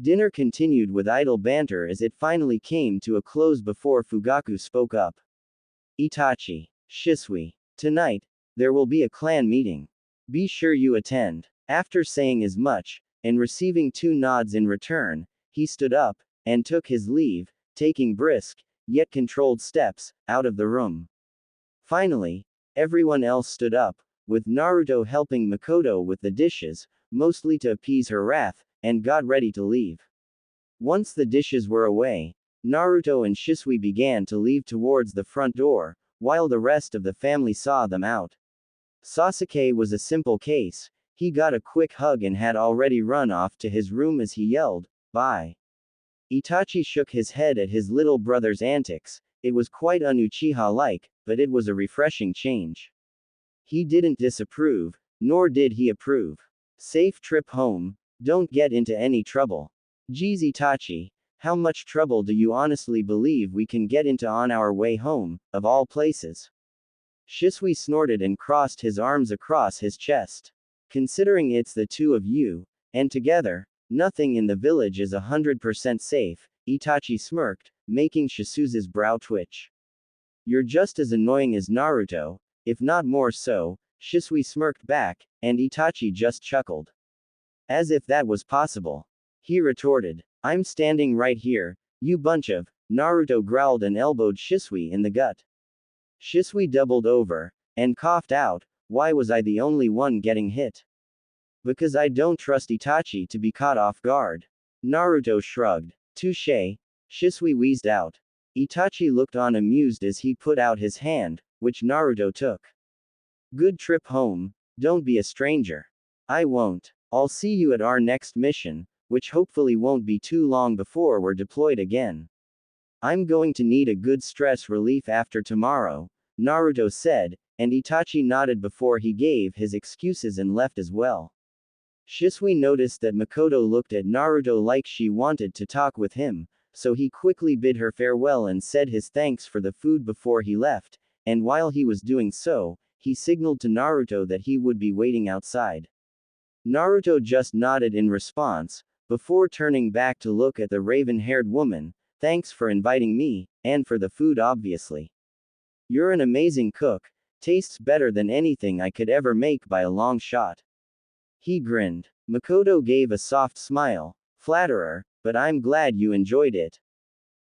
Dinner continued with idle banter as it finally came to a close before Fugaku spoke up. "Itachi. Shisui. Tonight, there will be a clan meeting. Be sure you attend." After saying as much, and receiving 2 nods in return, he stood up, and took his leave, taking brisk, yet controlled steps, out of the room. Finally, everyone else stood up, with Naruto helping Mikoto with the dishes, mostly to appease her wrath, and got ready to leave. Once the dishes were away, Naruto and Shisui began to leave towards the front door, while the rest of the family saw them out. Sasuke was a simple case. He got a quick hug and had already run off to his room as he yelled, "Bye." Itachi shook his head at his little brother's antics. It was quite un-Uchiha-like, but it was a refreshing change. He didn't disapprove, nor did he approve. "Safe trip home, don't get into any trouble." "Geez Itachi, how much trouble do you honestly believe we can get into on our way home, of all places?" Shisui snorted and crossed his arms across his chest. "Considering it's the 2 of you, and together, nothing in the village is 100% safe," Itachi smirked, making Shisui's brow twitch. "You're just as annoying as Naruto, if not more so," Shisui smirked back, and Itachi just chuckled. "As if that was possible." He retorted. "I'm standing right here, you bunch of..." Naruto growled and elbowed Shisui in the gut. Shisui doubled over, and coughed out, "Why was I the only one getting hit?" "Because I don't trust Itachi to be caught off guard." Naruto shrugged. "Touché." Shisui wheezed out. Itachi looked on amused as he put out his hand, which Naruto took. "Good trip home, don't be a stranger." "I won't. I'll see you at our next mission, which hopefully won't be too long before we're deployed again." I'm going to need a good stress relief after tomorrow, Naruto said, and Itachi nodded before he gave his excuses and left as well. Shisui noticed that Mikoto looked at Naruto like she wanted to talk with him, so he quickly bid her farewell and said his thanks for the food before he left, and while he was doing so, he signaled to Naruto that he would be waiting outside. Naruto just nodded in response, before turning back to look at the raven-haired woman. Thanks for inviting me, and for the food obviously. You're an amazing cook, tastes better than anything I could ever make by a long shot. He grinned. Mikoto gave a soft smile, flatterer, but I'm glad you enjoyed it.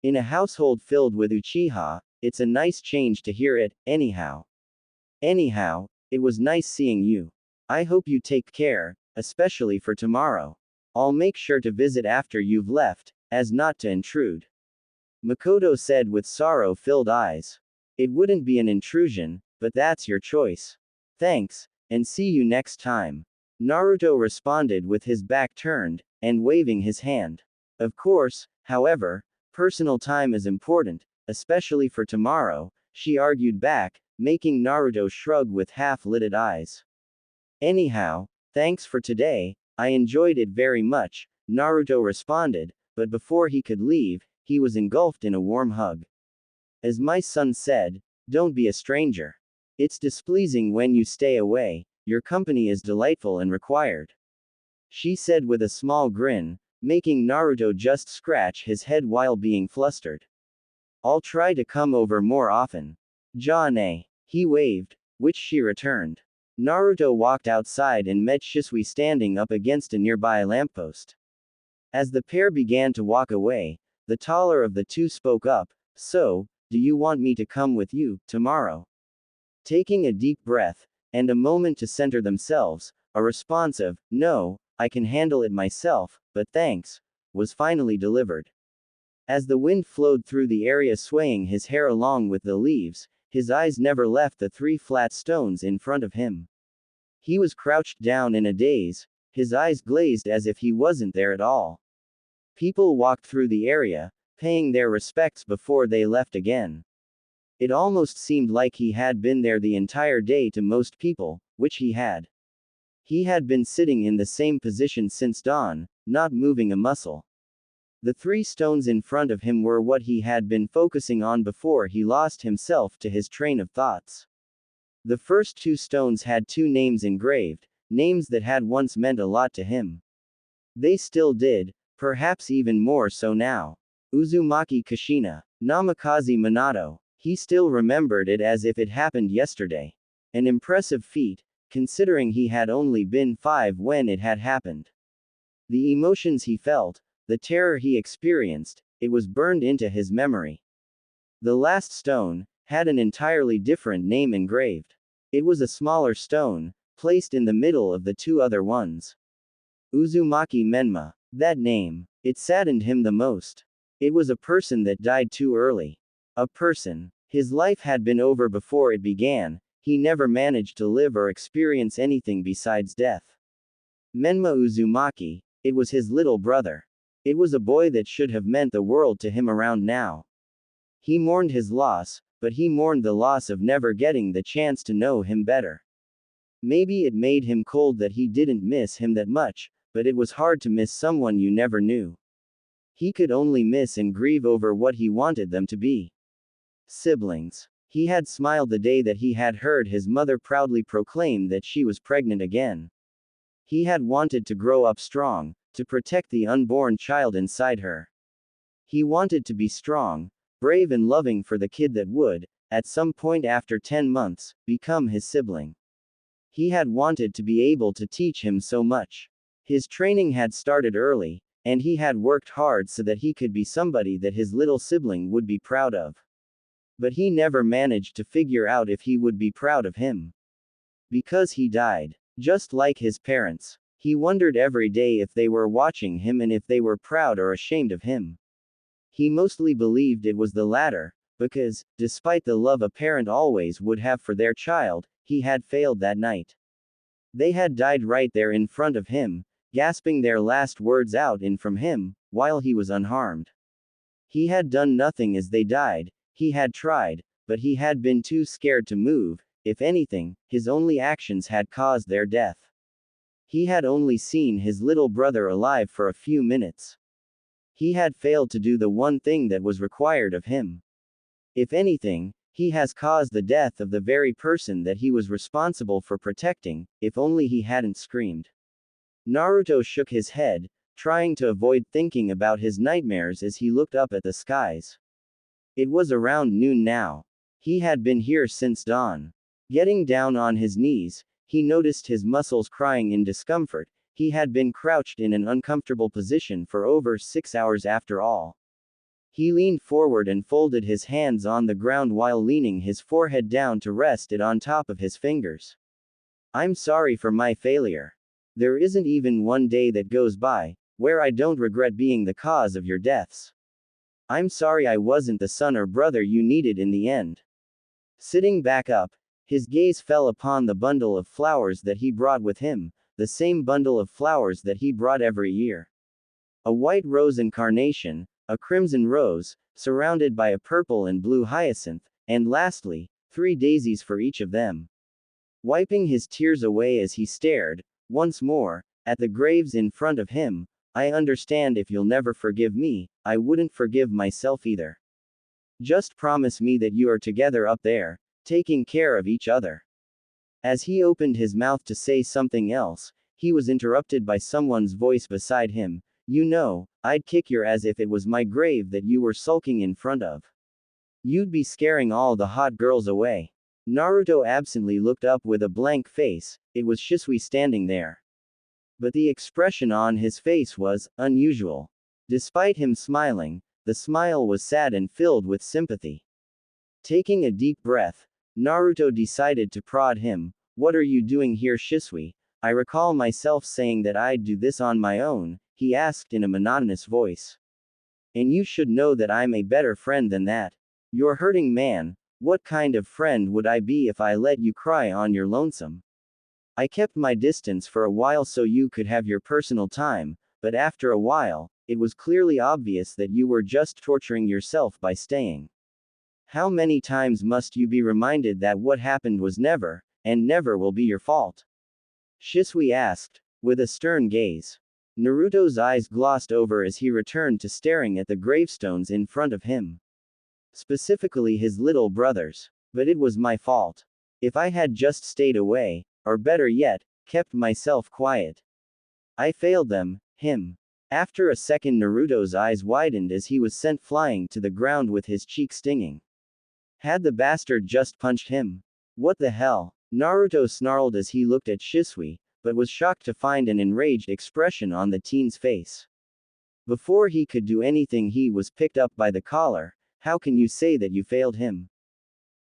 In a household filled with Uchiha, it's a nice change to hear it, anyhow. Anyhow, it was nice seeing you. I hope you take care, especially for tomorrow. I'll make sure to visit after you've left, as not to intrude. Mikoto said with sorrow-filled eyes. It wouldn't be an intrusion, but that's your choice. Thanks, and see you next time. Naruto responded with his back turned, and waving his hand. Of course, however, personal time is important, especially for tomorrow, she argued back, making Naruto shrug with half-lidded eyes. Anyhow, thanks for today, I enjoyed it very much, Naruto responded, but before he could leave, he was engulfed in a warm hug. As my son said, don't be a stranger. It's displeasing when you stay away, your company is delightful and required. She said with a small grin, making Naruto just scratch his head while being flustered. I'll try to come over more often. Jane. He waved, which she returned. Naruto walked outside and met Shisui standing up against a nearby lamppost. As the pair began to walk away, the taller of the two spoke up, so, do you want me to come with you, tomorrow? Taking a deep breath, and a moment to center themselves, a response of, no, I can handle it myself, but thanks, was finally delivered. As the wind flowed through the area swaying his hair along with the leaves, his eyes never left the three flat stones in front of him. He was crouched down in a daze, his eyes glazed as if he wasn't there at all. People walked through the area, paying their respects before they left again. It almost seemed like he had been there the entire day to most people, which he had. He had been sitting in the same position since dawn, not moving a muscle. The three stones in front of him were what he had been focusing on before he lost himself to his train of thoughts. The first two stones had two names engraved, names that had once meant a lot to him. They still did, perhaps even more so now. Uzumaki Kushina, Namikaze Minato. He still remembered it as if it happened yesterday. An impressive feat, considering he had only been 5 when it had happened. The emotions he felt, the terror he experienced, it was burned into his memory. The last stone had an entirely different name engraved. It was a smaller stone, placed in the middle of the two other ones. Uzumaki Menma. That name, it saddened him the most. It was a person that died too early. A person. His life had been over before it began, he never managed to live or experience anything besides death. Menma Uzumaki, it was his little brother. It was a boy that should have meant the world to him around now. He mourned his loss, but he mourned the loss of never getting the chance to know him better. Maybe it made him cold that he didn't miss him that much, but it was hard to miss someone you never knew. He could only miss and grieve over what he wanted them to be. Siblings. He had smiled the day that he had heard his mother proudly proclaim that she was pregnant again. He had wanted to grow up strong, to protect the unborn child inside her. He wanted to be strong, brave and loving for the kid that would, at some point after 10 months, become his sibling. He had wanted to be able to teach him so much. His training had started early, and he had worked hard so that he could be somebody that his little sibling would be proud of. But he never managed to figure out if he would be proud of him. Because he died. Just like his parents. He wondered every day if they were watching him and if they were proud or ashamed of him. He mostly believed it was the latter, because, despite the love a parent always would have for their child, he had failed that night. They had died right there in front of him, gasping their last words out in from him, while he was unharmed. He had done nothing as they died, he had tried, but he had been too scared to move. If anything, his only actions had caused their death. He had only seen his little brother alive for a few minutes. He had failed to do the one thing that was required of him. If anything, he has caused the death of the very person that he was responsible for protecting. If only he hadn't screamed. Naruto shook his head, trying to avoid thinking about his nightmares as he looked up at the skies. It was around noon now. He had been here since dawn. Getting down on his knees, he noticed his muscles crying in discomfort. He had been crouched in an uncomfortable position for over 6 hours after all. He leaned forward and folded his hands on the ground while leaning his forehead down to rest it on top of his fingers. I'm sorry for my failure. There isn't even one day that goes by where I don't regret being the cause of your deaths. I'm sorry I wasn't the son or brother you needed in the end. Sitting back up, his gaze fell upon the bundle of flowers that he brought with him, the same bundle of flowers that he brought every year. A white rose and carnation, a crimson rose, surrounded by a purple and blue hyacinth, and lastly, 3 daisies for each of them. Wiping his tears away as he stared, once more, at the graves in front of him, I understand if you'll never forgive me, I wouldn't forgive myself either. Just promise me that you are together up there, taking care of each other. As he opened his mouth to say something else, he was interrupted by someone's voice beside him. You know, I'd kick your ass if it was my grave that you were sulking in front of. You'd be scaring all the hot girls away. Naruto absently looked up with a blank face. It was Shisui standing there. But the expression on his face was unusual. Despite him smiling, the smile was sad and filled with sympathy. Taking a deep breath, Naruto decided to prod him. What are you doing here, Shisui? I recall myself saying that I'd do this on my own, he asked in a monotonous voice. And you should know that I'm a better friend than that. You're hurting, man. What kind of friend would I be if I let you cry on your lonesome? I kept my distance for a while so you could have your personal time, but after a while, it was clearly obvious that you were just torturing yourself by staying. How many times must you be reminded that what happened was never, and never will be your fault? Shisui asked, with a stern gaze. Naruto's eyes glossed over as he returned to staring at the gravestones in front of him. Specifically his little brother's. But it was my fault. If I had just stayed away, or better yet, kept myself quiet. I failed them, him. After a second Naruto's eyes widened as he was sent flying to the ground with his cheek stinging. Had the bastard just punched him? What the hell? Naruto snarled as he looked at Shisui, but was shocked to find an enraged expression on the teen's face. Before he could do anything he was picked up by the collar. How can you say that you failed him?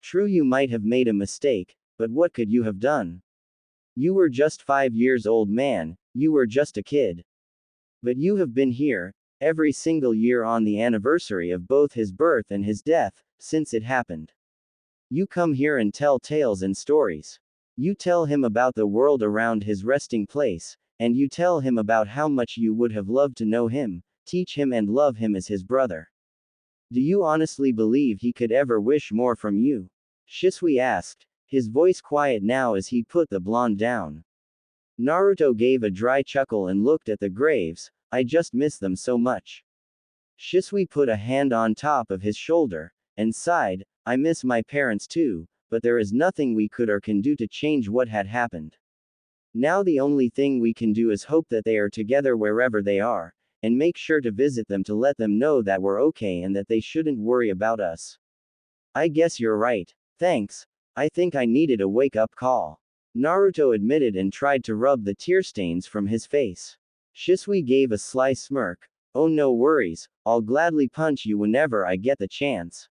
True, you might have made a mistake, but what could you have done? You were just 5 years old, man, you were just a kid. But you have been here, every single year on the anniversary of both his birth and his death, since it happened. You come here and tell tales and stories. You tell him about the world around his resting place, and you tell him about how much you would have loved to know him, teach him and love him as his brother. Do you honestly believe he could ever wish more from you? Shisui asked, his voice quiet now as he put the blonde down. Naruto gave a dry chuckle and looked at the graves. I just miss them so much. Shisui put a hand on top of his shoulder, and sighed, I miss my parents too, but there is nothing we could or can do to change what had happened. Now the only thing we can do is hope that they are together wherever they are, and make sure to visit them to let them know that we're okay and that they shouldn't worry about us. I guess you're right. Thanks. I think I needed a wake-up call. Naruto admitted and tried to rub the tear stains from his face. Shisui gave a sly smirk. Oh, no worries, I'll gladly punch you whenever I get the chance.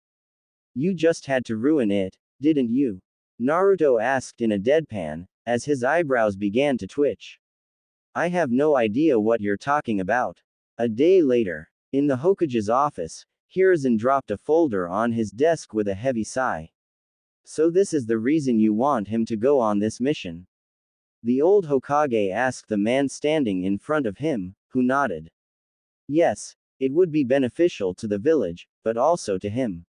You just had to ruin it, didn't you? Naruto asked in a deadpan, as his eyebrows began to twitch. I have no idea what you're talking about. A day later, in the Hokage's office, Hiruzen dropped a folder on his desk with a heavy sigh. So this is the reason you want him to go on this mission? The old Hokage asked the man standing in front of him, who nodded. Yes, It would be beneficial to the village, but also to him.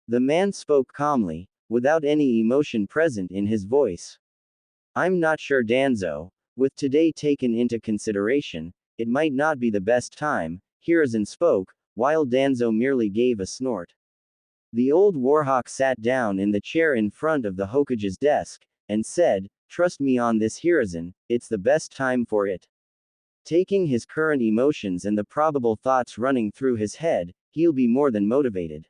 The man spoke calmly, without any emotion present in his voice. I'm not sure, Danzo. With today taken into consideration, it might not be the best time, Hiruzen spoke, while Danzo merely gave a snort. The old warhawk sat down in the chair in front of the Hokage's desk, and said, "Trust me on this, Hiruzen, it's the best time for it." Taking his current emotions and the probable thoughts running through his head, he'll be more than motivated.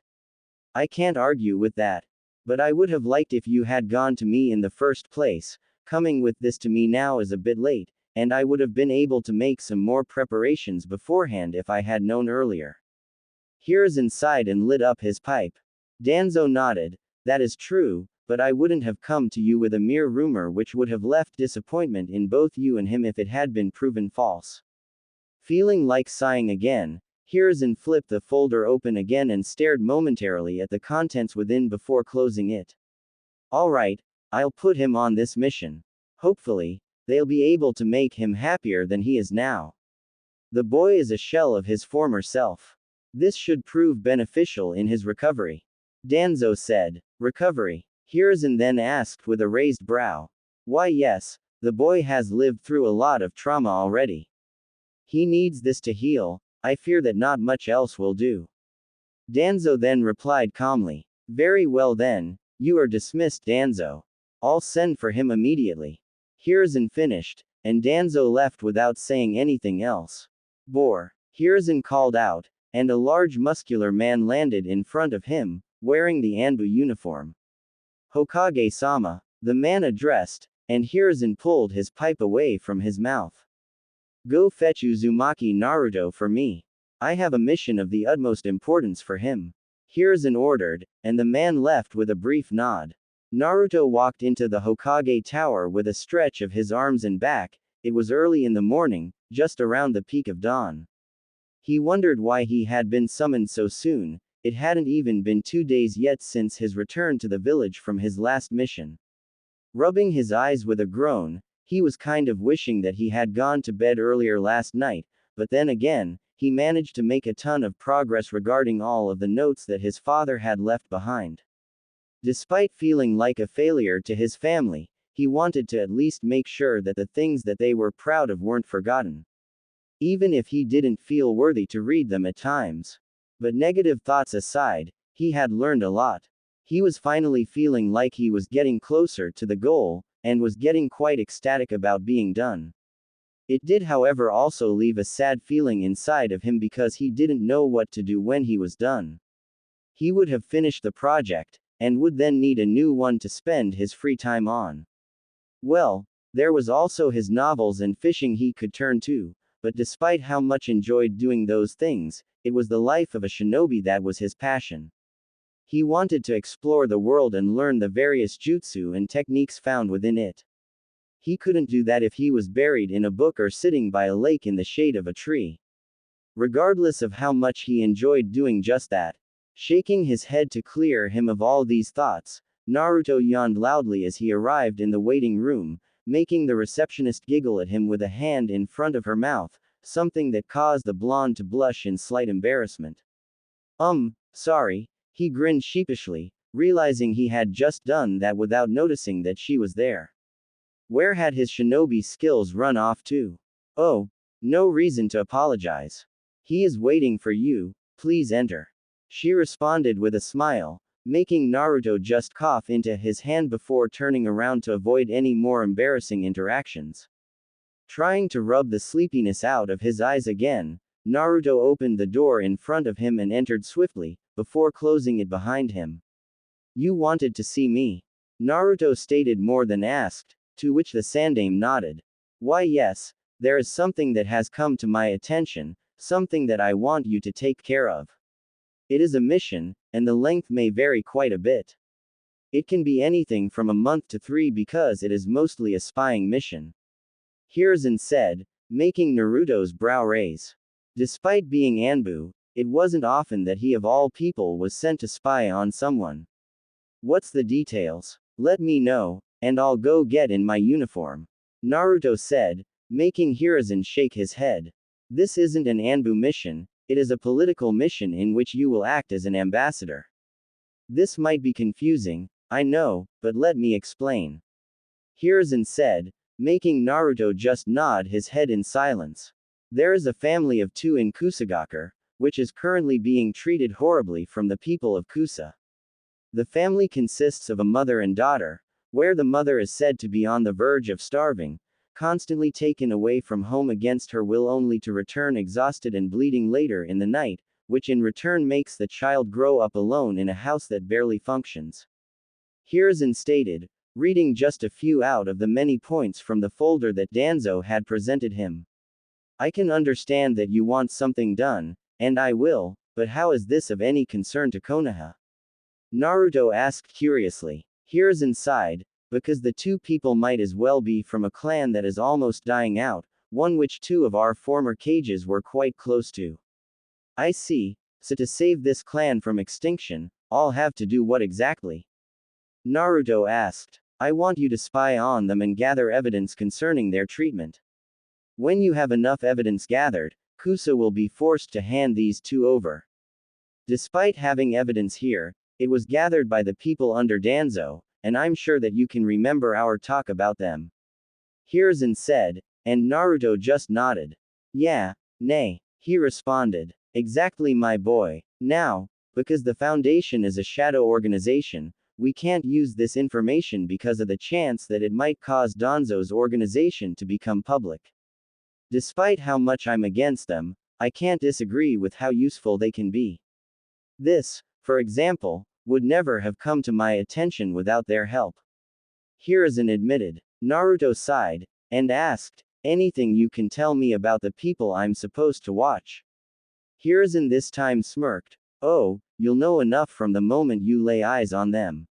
I can't argue with that. But I would have liked if you had gone to me in the first place. Coming with this to me now is a bit late, and I would have been able to make some more preparations beforehand if I had known earlier. Hiruzen sighed and lit up his pipe. Danzo nodded. That is true, but I wouldn't have come to you with a mere rumor which would have left disappointment in both you and him if it had been proven false. Feeling like sighing again, Hiruzen flipped the folder open again and stared momentarily at the contents within before closing it. Alright, I'll put him on this mission. Hopefully, they'll be able to make him happier than he is now. The boy is a shell of his former self. This should prove beneficial in his recovery. Danzo said. Recovery? Hiruzen then asked with a raised brow. Why yes, the boy has lived through a lot of trauma already. He needs this to heal. I fear that not much else will do. Danzo then replied calmly. Very well then, you are dismissed, Danzo. I'll send for him immediately. Hiruzen finished, and Danzo left without saying anything else. Bore. Hiruzen called out, and a large muscular man landed in front of him, wearing the Anbu uniform. Hokage-sama, the man addressed, and Hiruzen pulled his pipe away from his mouth. Go fetch Uzumaki Naruto for me. I have a mission of the utmost importance for him. Hiruzen ordered, and the man left with a brief nod. Naruto walked into the Hokage tower with a stretch of his arms and back. It was early in the morning, just around the peak of dawn. He wondered why he had been summoned so soon. It hadn't even been 2 days yet since his return to the village from his last mission. Rubbing his eyes with a groan, he was kind of wishing that he had gone to bed earlier last night, but then again, he managed to make a ton of progress regarding all of the notes that his father had left behind. Despite feeling like a failure to his family, he wanted to at least make sure that the things that they were proud of weren't forgotten. Even if he didn't feel worthy to read them at times. But negative thoughts aside, he had learned a lot. He was finally feeling like he was getting closer to the goal, and was getting quite ecstatic about being done. It did, however, also leave a sad feeling inside of him because he didn't know what to do when he was done. He would have finished the project, and would then need a new one to spend his free time on. Well, there was also his novels and fishing he could turn to, but despite how much enjoyed doing those things, it was the life of a shinobi that was his passion. He wanted to explore the world and learn the various jutsu and techniques found within it. He couldn't do that if he was buried in a book or sitting by a lake in the shade of a tree. Regardless of how much he enjoyed doing just that. Shaking his head to clear him of all these thoughts, Naruto yawned loudly as he arrived in the waiting room, making the receptionist giggle at him with a hand in front of her mouth, something that caused the blonde to blush in slight embarrassment. Sorry, he grinned sheepishly, realizing he had just done that without noticing that she was there. Where had his shinobi skills run off to? Oh, no reason to apologize. He is waiting for you, please enter. She responded with a smile, making Naruto just cough into his hand before turning around to avoid any more embarrassing interactions. Trying to rub the sleepiness out of his eyes again, Naruto opened the door in front of him and entered swiftly, before closing it behind him. You wanted to see me? Naruto stated more than asked, to which the Sandaime nodded. Why yes, there is something that has come to my attention, something that I want you to take care of. It is a mission, and the length may vary quite a bit. It can be anything from a month to 3 because it is mostly a spying mission. Hiruzen said, making Naruto's brow raise. Despite being Anbu, it wasn't often that he of all people was sent to spy on someone. What's the details? Let me know, and I'll go get in my uniform. Naruto said, making Hiruzen shake his head. This isn't an Anbu mission, It is a political mission in which you will act as an ambassador. This might be confusing, I know, but let me explain. Hiruzen said, making Naruto just nod his head in silence. There is a family of 2 in Kusagakure, which is currently being treated horribly from the people of Kusa. The family consists of a mother and daughter, where the mother is said to be on the verge of starving, constantly taken away from home against her will only to return exhausted and bleeding later in the night, which in return makes the child grow up alone in a house that barely functions. Hiruzen stated, reading just a few out of the many points from the folder that Danzo had presented him. I can understand that you want something done, and I will, but how is this of any concern to Konoha? Naruto asked curiously. Hiruzen sighed, because the 2 people might as well be from a clan that is almost dying out, one which 2 of our former cages were quite close to. I see, so to save this clan from extinction, I'll have to do what exactly? Naruto asked. I want you to spy on them and gather evidence concerning their treatment. When you have enough evidence gathered, Kusa will be forced to hand these 2 over. Despite having evidence here, it was gathered by the people under Danzo, and I'm sure that you can remember our talk about them. Hiruzen said, and Naruto just nodded. Yeah, nay, he responded. Exactly my boy. Now, because the Foundation is a shadow organization, we can't use this information because of the chance that it might cause Danzo's organization to become public. Despite how much I'm against them, I can't disagree with how useful they can be. This, for example, would never have come to my attention without their help. Hiruzen admitted. Naruto sighed, and asked, anything you can tell me about the people I'm supposed to watch? Hiruzen this time smirked. Oh, you'll know enough from the moment you lay eyes on them.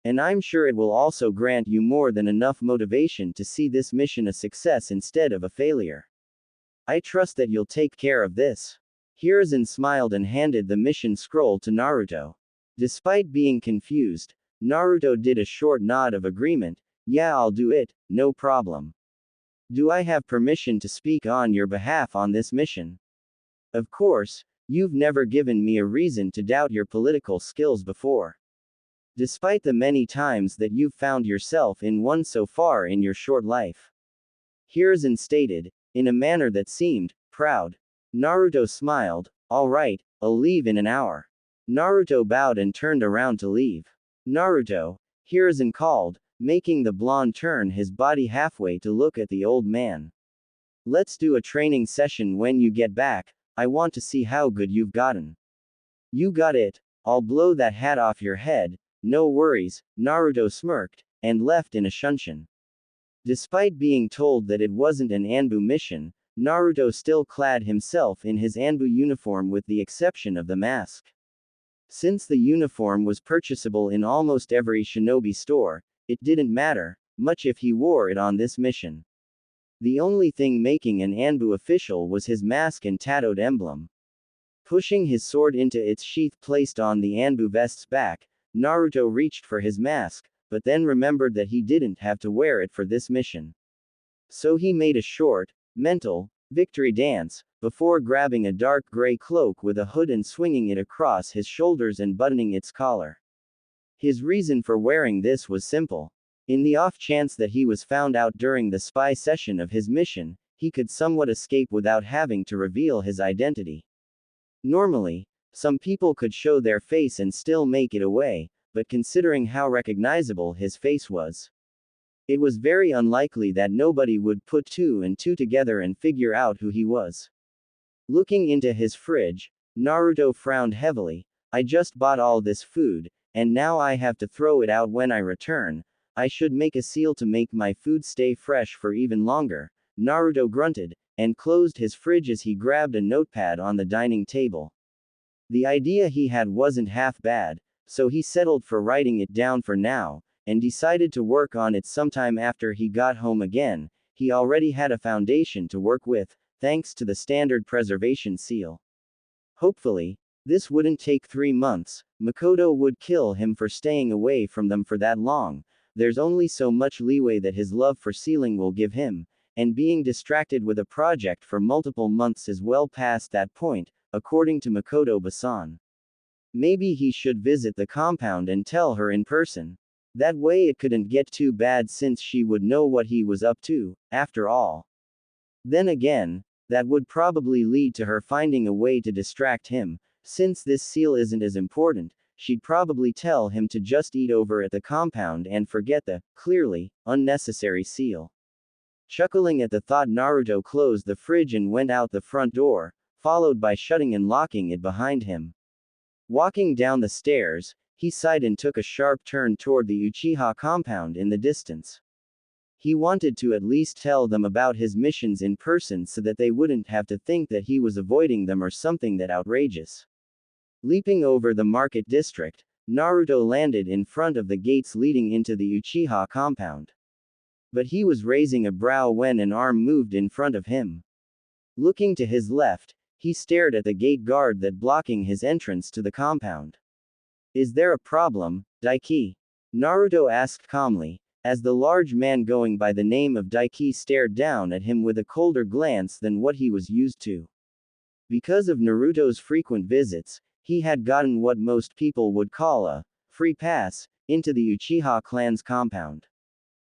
And I'm sure it will also grant you more than enough motivation to see this mission a success instead of a failure. I trust that you'll take care of this. Hiruzen smiled and handed the mission scroll to Naruto. Despite being confused, Naruto did a short nod of agreement. Yeah, I'll do it, no problem. Do I have permission to speak on your behalf on this mission? Of course, you've never given me a reason to doubt your political skills before. Despite the many times that you've found yourself in one so far in your short life. Hiruzen stated, in a manner that seemed proud. Naruto smiled. All right, I'll leave in an hour. Naruto bowed and turned around to leave. Naruto, Hiruzen called, making the blonde turn his body halfway to look at the old man. Let's do a training session when you get back, I want to see how good you've gotten. You got it, I'll blow that hat off your head, no worries, Naruto smirked, and left in a shunshin. Despite being told that it wasn't an Anbu mission, Naruto still clad himself in his Anbu uniform with the exception of the mask. Since the uniform was purchasable in almost every shinobi store, it didn't matter much if he wore it on this mission. The only thing making an Anbu official was his mask and tattooed emblem. Pushing his sword into its sheath placed on the Anbu vest's back, Naruto reached for his mask, but then remembered that he didn't have to wear it for this mission. So he made a short, mental, victory dance, before grabbing a dark gray cloak with a hood and swinging it across his shoulders and buttoning its collar. His reason for wearing this was simple. In the off chance that he was found out during the spy session of his mission, he could somewhat escape without having to reveal his identity. Normally, some people could show their face and still make it away, but considering how recognizable his face was, it was very unlikely that nobody would put 2 and 2 together and figure out who he was. Looking into his fridge, Naruto frowned heavily. I just bought all this food, and now I have to throw it out when I return. I should make a seal to make my food stay fresh for even longer. Naruto grunted, and closed his fridge as he grabbed a notepad on the dining table. The idea he had wasn't half bad, so he settled for writing it down for now, and decided to work on it sometime after he got home again. He already had a foundation to work with, thanks to the standard preservation seal. Hopefully, this wouldn't take 3 months. Mikoto would kill him for staying away from them for that long. There's only so much leeway that his love for sealing will give him, and being distracted with a project for multiple months is well past that point, according to Makoto-san. Maybe he should visit the compound and tell her in person. That way it couldn't get too bad since she would know what he was up to, after all. Then again, that would probably lead to her finding a way to distract him. Since this seal isn't as important, she'd probably tell him to just eat over at the compound and forget the, clearly, unnecessary seal. Chuckling at the thought, Naruto closed the fridge and went out the front door, followed by shutting and locking it behind him. Walking down the stairs, he sighed and took a sharp turn toward the Uchiha compound in the distance. He wanted to at least tell them about his missions in person so that they wouldn't have to think that he was avoiding them or something that outrageous. Leaping over the market district, Naruto landed in front of the gates leading into the Uchiha compound. But he was raising a brow when an arm moved in front of him. Looking to his left, he stared at the gate guard that blocking his entrance to the compound. "Is there a problem, Daiki?" Naruto asked calmly, as the large man going by the name of Daiki stared down at him with a colder glance than what he was used to. Because of Naruto's frequent visits, he had gotten what most people would call a free pass into the Uchiha clan's compound.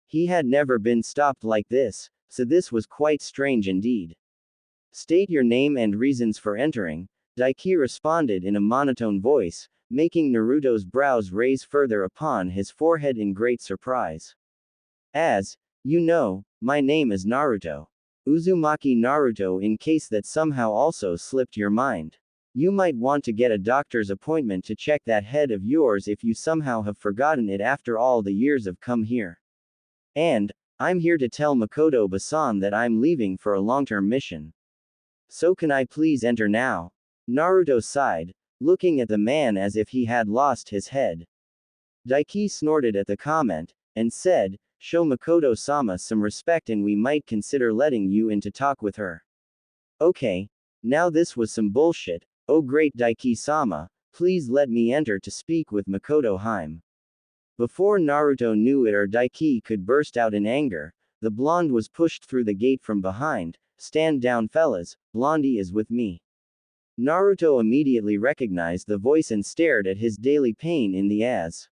He had never been stopped like this, so this was quite strange indeed. "State your name and reasons for entering," Daiki responded in a monotone voice, making Naruto's brows raise further upon his forehead in great surprise. "As you know, my name is Naruto. Uzumaki Naruto, in case that somehow also slipped your mind. You might want to get a doctor's appointment to check that head of yours if you somehow have forgotten it after all the years I've come here. And I'm here to tell Makoto-san that I'm leaving for a long-term mission. So can I please enter now?" Naruto sighed, looking at the man as if he had lost his head. Daiki snorted at the comment, and said, "Show Makoto-sama some respect and we might consider letting you in to talk with her." "Okay. Now this was some bullshit. Oh great Daiki-sama, please let me enter to speak with Makoto-hime." Before Naruto knew it or Daiki could burst out in anger, the blonde was pushed through the gate from behind. "Stand down fellas, Blondie is with me." Naruto immediately recognized the voice and stared at his daily pain in the ass.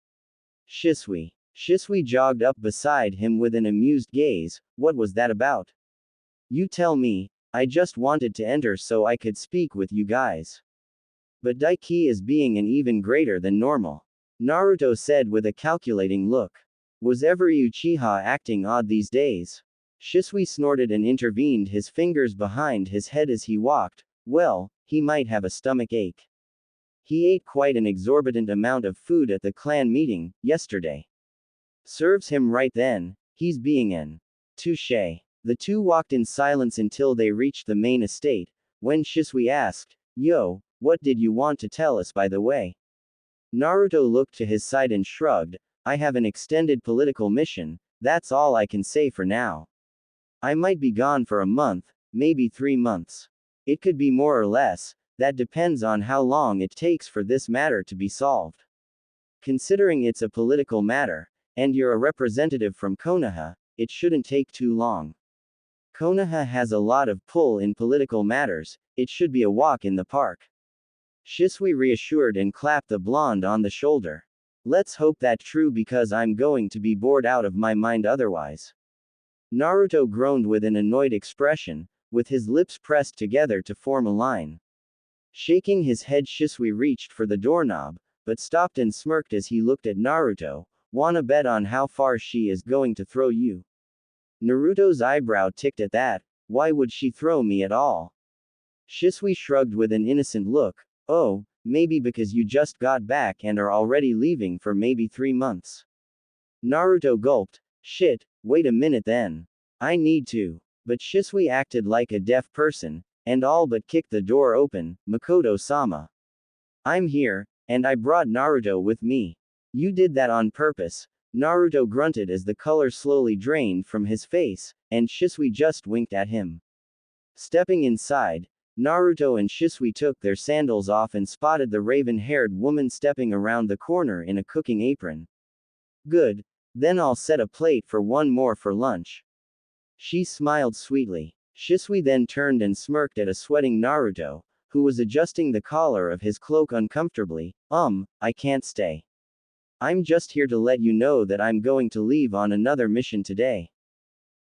Shisui. Shisui jogged up beside him with an amused gaze. "What was that about?" "You tell me, I just wanted to enter so I could speak with you guys." But Daiki is being an even greater than normal. Naruto said with a calculating look. Was every Uchiha acting odd these days? Shisui snorted and intervened his fingers behind his head as he walked. Well, he might have a stomach ache. He ate quite an exorbitant amount of food at the clan meeting yesterday. Serves him right then, he's being an touche. The two walked in silence until they reached the main estate, when Shisui asked, "Yo, what did you want to tell us by the way?" Naruto looked to his side and shrugged. "I have an extended political mission, that's all I can say for now. I might be gone for a month, maybe 3 months. It could be more or less, that depends on how long it takes for this matter to be solved. Considering it's a political matter, and you're a representative from Konoha, it shouldn't take too long. Konoha has a lot of pull in political matters, it should be a walk in the park." Shisui reassured and clapped the blonde on the shoulder. "Let's hope that's true because I'm going to be bored out of my mind otherwise." Naruto groaned with an annoyed expression, with his lips pressed together to form a line. Shaking his head, Shisui reached for the doorknob, but stopped and smirked as he looked at Naruto. "Wanna bet on how far she is going to throw you?" Naruto's eyebrow ticked at that. "Why would she throw me at all?" Shisui shrugged with an innocent look. "Oh, maybe because you just got back and are already leaving for maybe 3 months." Naruto gulped. "Shit, wait a minute then. I need to." But Shisui acted like a deaf person, and all but kicked the door open. "Makoto-sama. I'm here, and I brought Naruto with me." "You did that on purpose." Naruto grunted as the color slowly drained from his face, and Shisui just winked at him. Stepping inside, Naruto and Shisui took their sandals off and spotted the raven-haired woman stepping around the corner in a cooking apron. "Good. Then I'll set a plate for one more for lunch." She smiled sweetly. Shisui then turned and smirked at a sweating Naruto, who was adjusting the collar of his cloak uncomfortably. I can't stay. I'm just here to let you know that I'm going to leave on another mission today.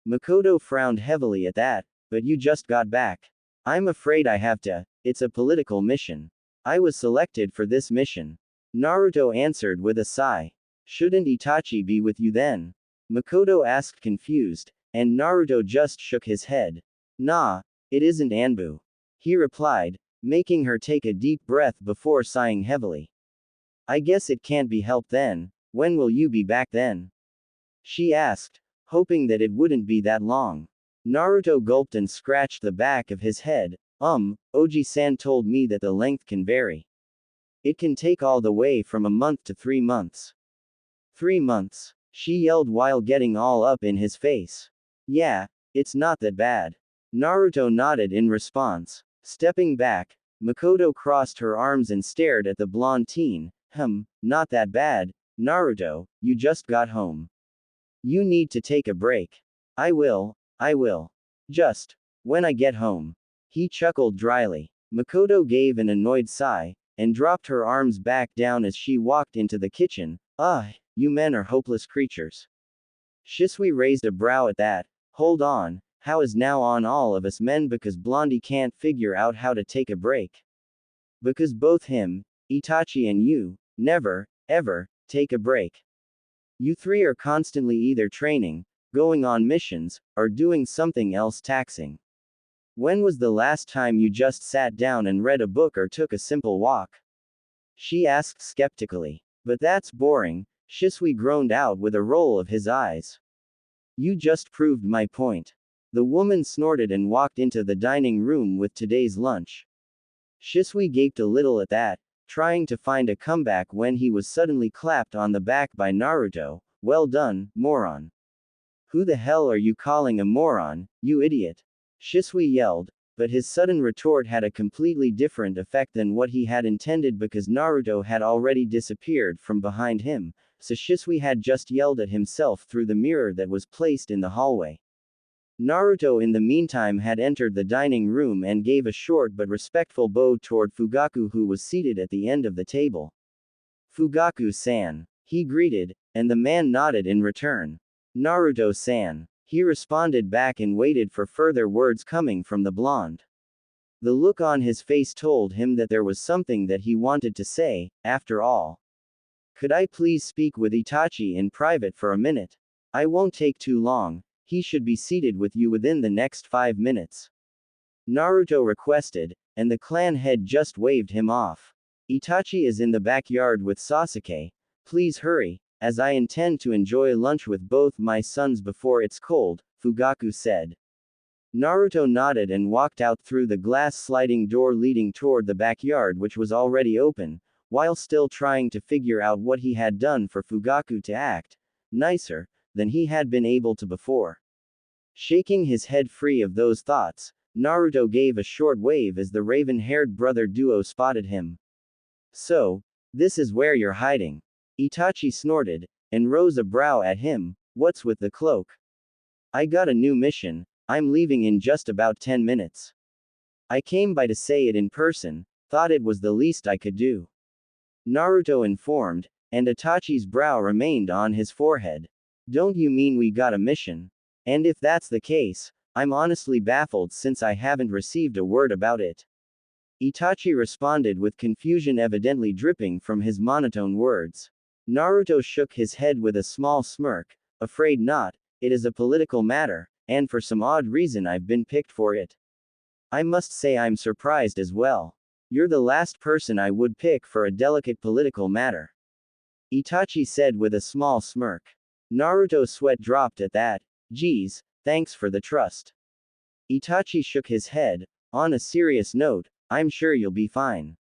Mikoto frowned heavily at that. But you just got back. I'm afraid I have to. It's a political mission. I was selected for this mission. Naruto answered with a sigh. Shouldn't Itachi be with you then? Mikoto asked confused, and Naruto just shook his head. Nah, it isn't Anbu. He replied, making her take a deep breath before sighing heavily. I guess it can't be helped then. When will you be back then? She asked, hoping that it wouldn't be that long. Naruto gulped and scratched the back of his head. Oji-san told me that the length can vary. It can take all the way from a month to 3 months. 3 months? She yelled while getting all up in his face. Yeah, it's not that bad. Naruto nodded in response. Stepping back, Mikoto crossed her arms and stared at the blonde teen. Not that bad, Naruto, you just got home. You need to take a break. I will. Just when I get home. He chuckled dryly. Mikoto gave an annoyed sigh, and dropped her arms back down as she walked into the kitchen. You men are hopeless creatures. Shisui raised a brow at that. Hold on, how is now on all of us men because Blondie can't figure out how to take a break? Because both him, Itachi and you, never, ever, take a break. You three are constantly either training, going on missions, or doing something else taxing. When was the last time you just sat down and read a book or took a simple walk? She asked skeptically. But that's boring, Shisui groaned out with a roll of his eyes. You just proved my point. The woman snorted and walked into the dining room with today's lunch. Shisui gaped a little at that, trying to find a comeback when he was suddenly clapped on the back by Naruto. Well done, moron. Who the hell are you calling a moron, you idiot? Shisui yelled, but his sudden retort had a completely different effect than what he had intended because Naruto had already disappeared from behind him, so Shisui had just yelled at himself through the mirror that was placed in the hallway. Naruto in the meantime had entered the dining room and gave a short but respectful bow toward Fugaku who was seated at the end of the table. Fugaku-san. He greeted, and the man nodded in return. Naruto-san. He responded back and waited for further words coming from the blonde. The look on his face told him that there was something that he wanted to say, after all. Could I please speak with Itachi in private for a minute? I won't take too long, he should be seated with you within the next 5 minutes. Naruto requested, and the clan head just waved him off. Itachi is in the backyard with Sasuke. Please hurry, as I intend to enjoy lunch with both my sons before it's cold, Fugaku said. Naruto nodded and walked out through the glass sliding door leading toward the backyard which was already open, while still trying to figure out what he had done for Fugaku to act nicer than he had been able to before. Shaking his head free of those thoughts, Naruto gave a short wave as the raven-haired brother duo spotted him. So, this is where you're hiding. Itachi snorted, and rose a brow at him. What's with the cloak? I got a new mission, I'm leaving in just about 10 minutes. I came by to say it in person, thought it was the least I could do. Naruto informed, and Itachi's brow remained on his forehead. Don't you mean we got a mission? And if that's the case, I'm honestly baffled since I haven't received a word about it. Itachi responded with confusion evidently dripping from his monotone words. Naruto shook his head with a small smirk. Afraid not, it is a political matter, and for some odd reason I've been picked for it. I must say I'm surprised as well. You're the last person I would pick for a delicate political matter. Itachi said with a small smirk. Naruto's sweat dropped at that. Geez, thanks for the trust. Itachi shook his head. On a serious note, I'm sure you'll be fine.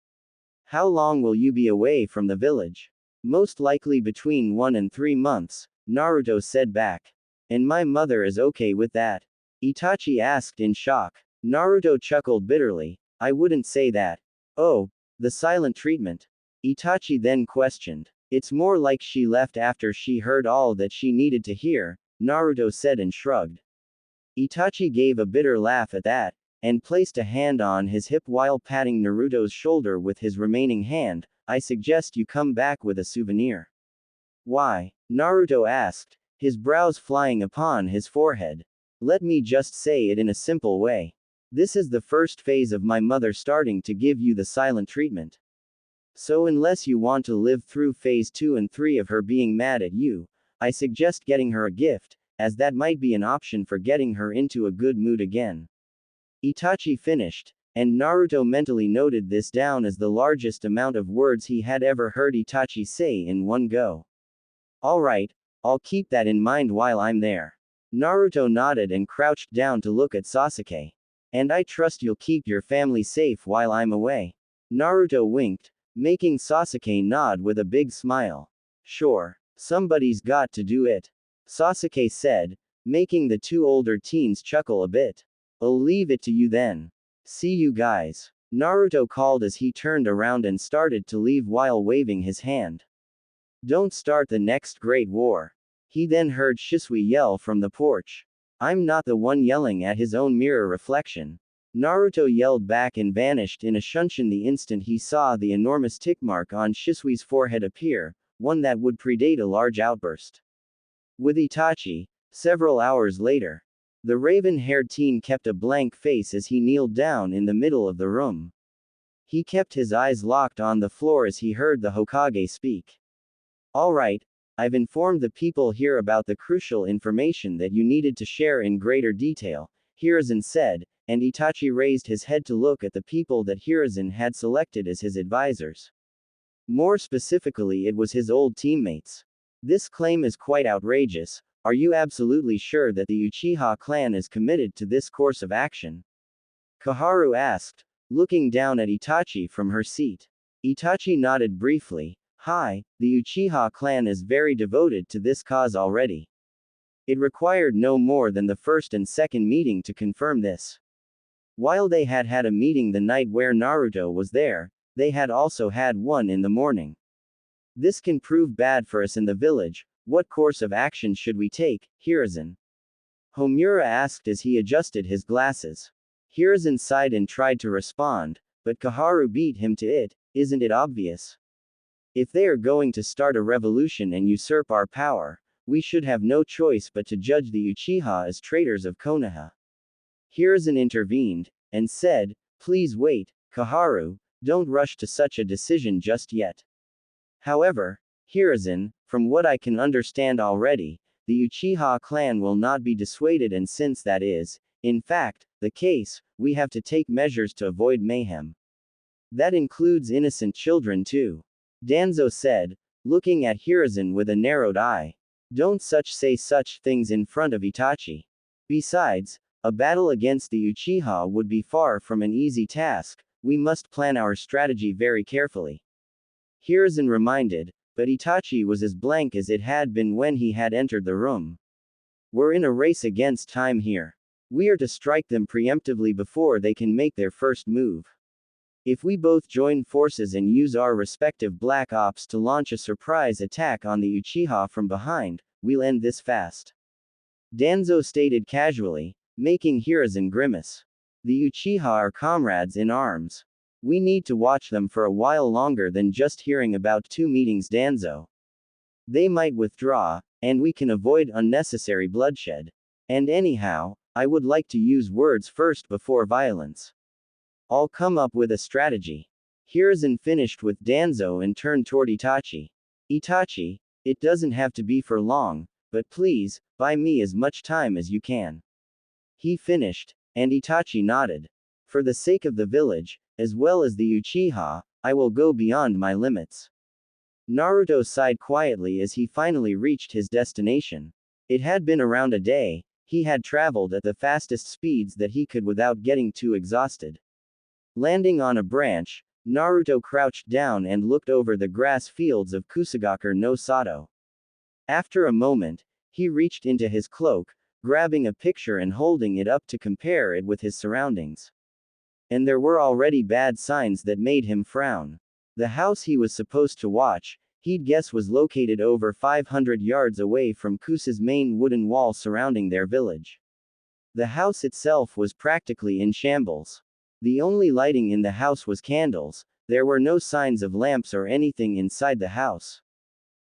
How long will you be away from the village? Most likely between 1 and 3 months, Naruto said back. And my mother is okay with that? Itachi asked in shock. Naruto chuckled bitterly. I wouldn't say that. Oh, the silent treatment. Itachi then questioned. It's more like she left after she heard all that she needed to hear, Naruto said and shrugged. Itachi gave a bitter laugh at that. and placed a hand on his hip while patting Naruto's shoulder with his remaining hand. I suggest you come back with a souvenir. Why? Naruto asked, his brows flying upon his forehead. Let me just say it in a simple way. This is the first phase of my mother starting to give you the silent treatment. So unless you want to live through phase 2 and 3 of her being mad at you, I suggest getting her a gift, as that might be an option for getting her into a good mood again. Itachi finished, and Naruto mentally noted this down as the largest amount of words he had ever heard Itachi say in one go. Alright, I'll keep that in mind while I'm there. Naruto nodded and crouched down to look at Sasuke. And I trust you'll keep your family safe while I'm away. Naruto winked, making Sasuke nod with a big smile. Sure, somebody's got to do it, Sasuke said, making the two older teens chuckle a bit. I'll leave it to you then. See you guys, Naruto called as he turned around and started to leave while waving his hand. Don't start the next Great War. He then heard Shisui yell from the porch. I'm not the one yelling at his own mirror reflection. Naruto yelled back and vanished in a shunshin the instant he saw the enormous tick mark on Shisui's forehead appear, one that would predate a large outburst. With Itachi, several hours later, the raven-haired teen kept a blank face as he kneeled down in the middle of the room. He kept his eyes locked on the floor as he heard the Hokage speak. Alright, I've informed the people here about the crucial information that you needed to share in greater detail, Hiruzen said, and Itachi raised his head to look at the people that Hiruzen had selected as his advisors. More specifically, it was his old teammates. This claim is quite outrageous. Are you absolutely sure that the Uchiha clan is committed to this course of action? Koharu asked, looking down at Itachi from her seat. Itachi nodded briefly. Hi, the Uchiha clan is very devoted to this cause already. It required no more than the first and second meeting to confirm this. While they had had a meeting the night where Naruto was there, they had also had one in the morning. This can prove bad for us in the village. What course of action should we take, Hiruzen? Homura asked as he adjusted his glasses. Hiruzen sighed and tried to respond, but Koharu beat him to it. Isn't it obvious? If they are going to start a revolution and usurp our power, we should have no choice but to judge the Uchiha as traitors of Konoha. Hiruzen intervened, and said, please wait, Koharu, don't rush to such a decision just yet. However, Hiruzen, from what I can understand already, the Uchiha clan will not be dissuaded, and since that is, in fact, the case, we have to take measures to avoid mayhem. That includes innocent children too. Danzo said, looking at Hiruzen with a narrowed eye. Don't say such things in front of Itachi. Besides, a battle against the Uchiha would be far from an easy task. We must plan our strategy very carefully. Hiruzen reminded, but Itachi was as blank as it had been when he had entered the room. We're in a race against time here. We are to strike them preemptively before they can make their first move. If we both join forces and use our respective black ops to launch a surprise attack on the Uchiha from behind, we'll end this fast. Danzo stated casually, making Hiruzen grimace. The Uchiha are comrades in arms. We need to watch them for a while longer than just hearing about 2 meetings, Danzo. They might withdraw, and we can avoid unnecessary bloodshed. And anyhow, I would like to use words first before violence. I'll come up with a strategy. Hiruzen finished with Danzo and turned toward Itachi. Itachi, it doesn't have to be for long, but please, buy me as much time as you can. He finished, and Itachi nodded. For the sake of the village, as well as the Uchiha, I will go beyond my limits. Naruto sighed quietly as he finally reached his destination. It had been around a day. He had traveled at the fastest speeds that he could without getting too exhausted. Landing on a branch, Naruto crouched down and looked over the grass fields of Kusagaku no Sato. After a moment, he reached into his cloak, grabbing a picture and holding it up to compare it with his surroundings. And there were already bad signs that made him frown. The house he was supposed to watch, he'd guess, was located over 500 yards away from Kusa's main wooden wall surrounding their village. The house itself was practically in shambles. The only lighting in the house was candles, there were no signs of lamps or anything inside the house.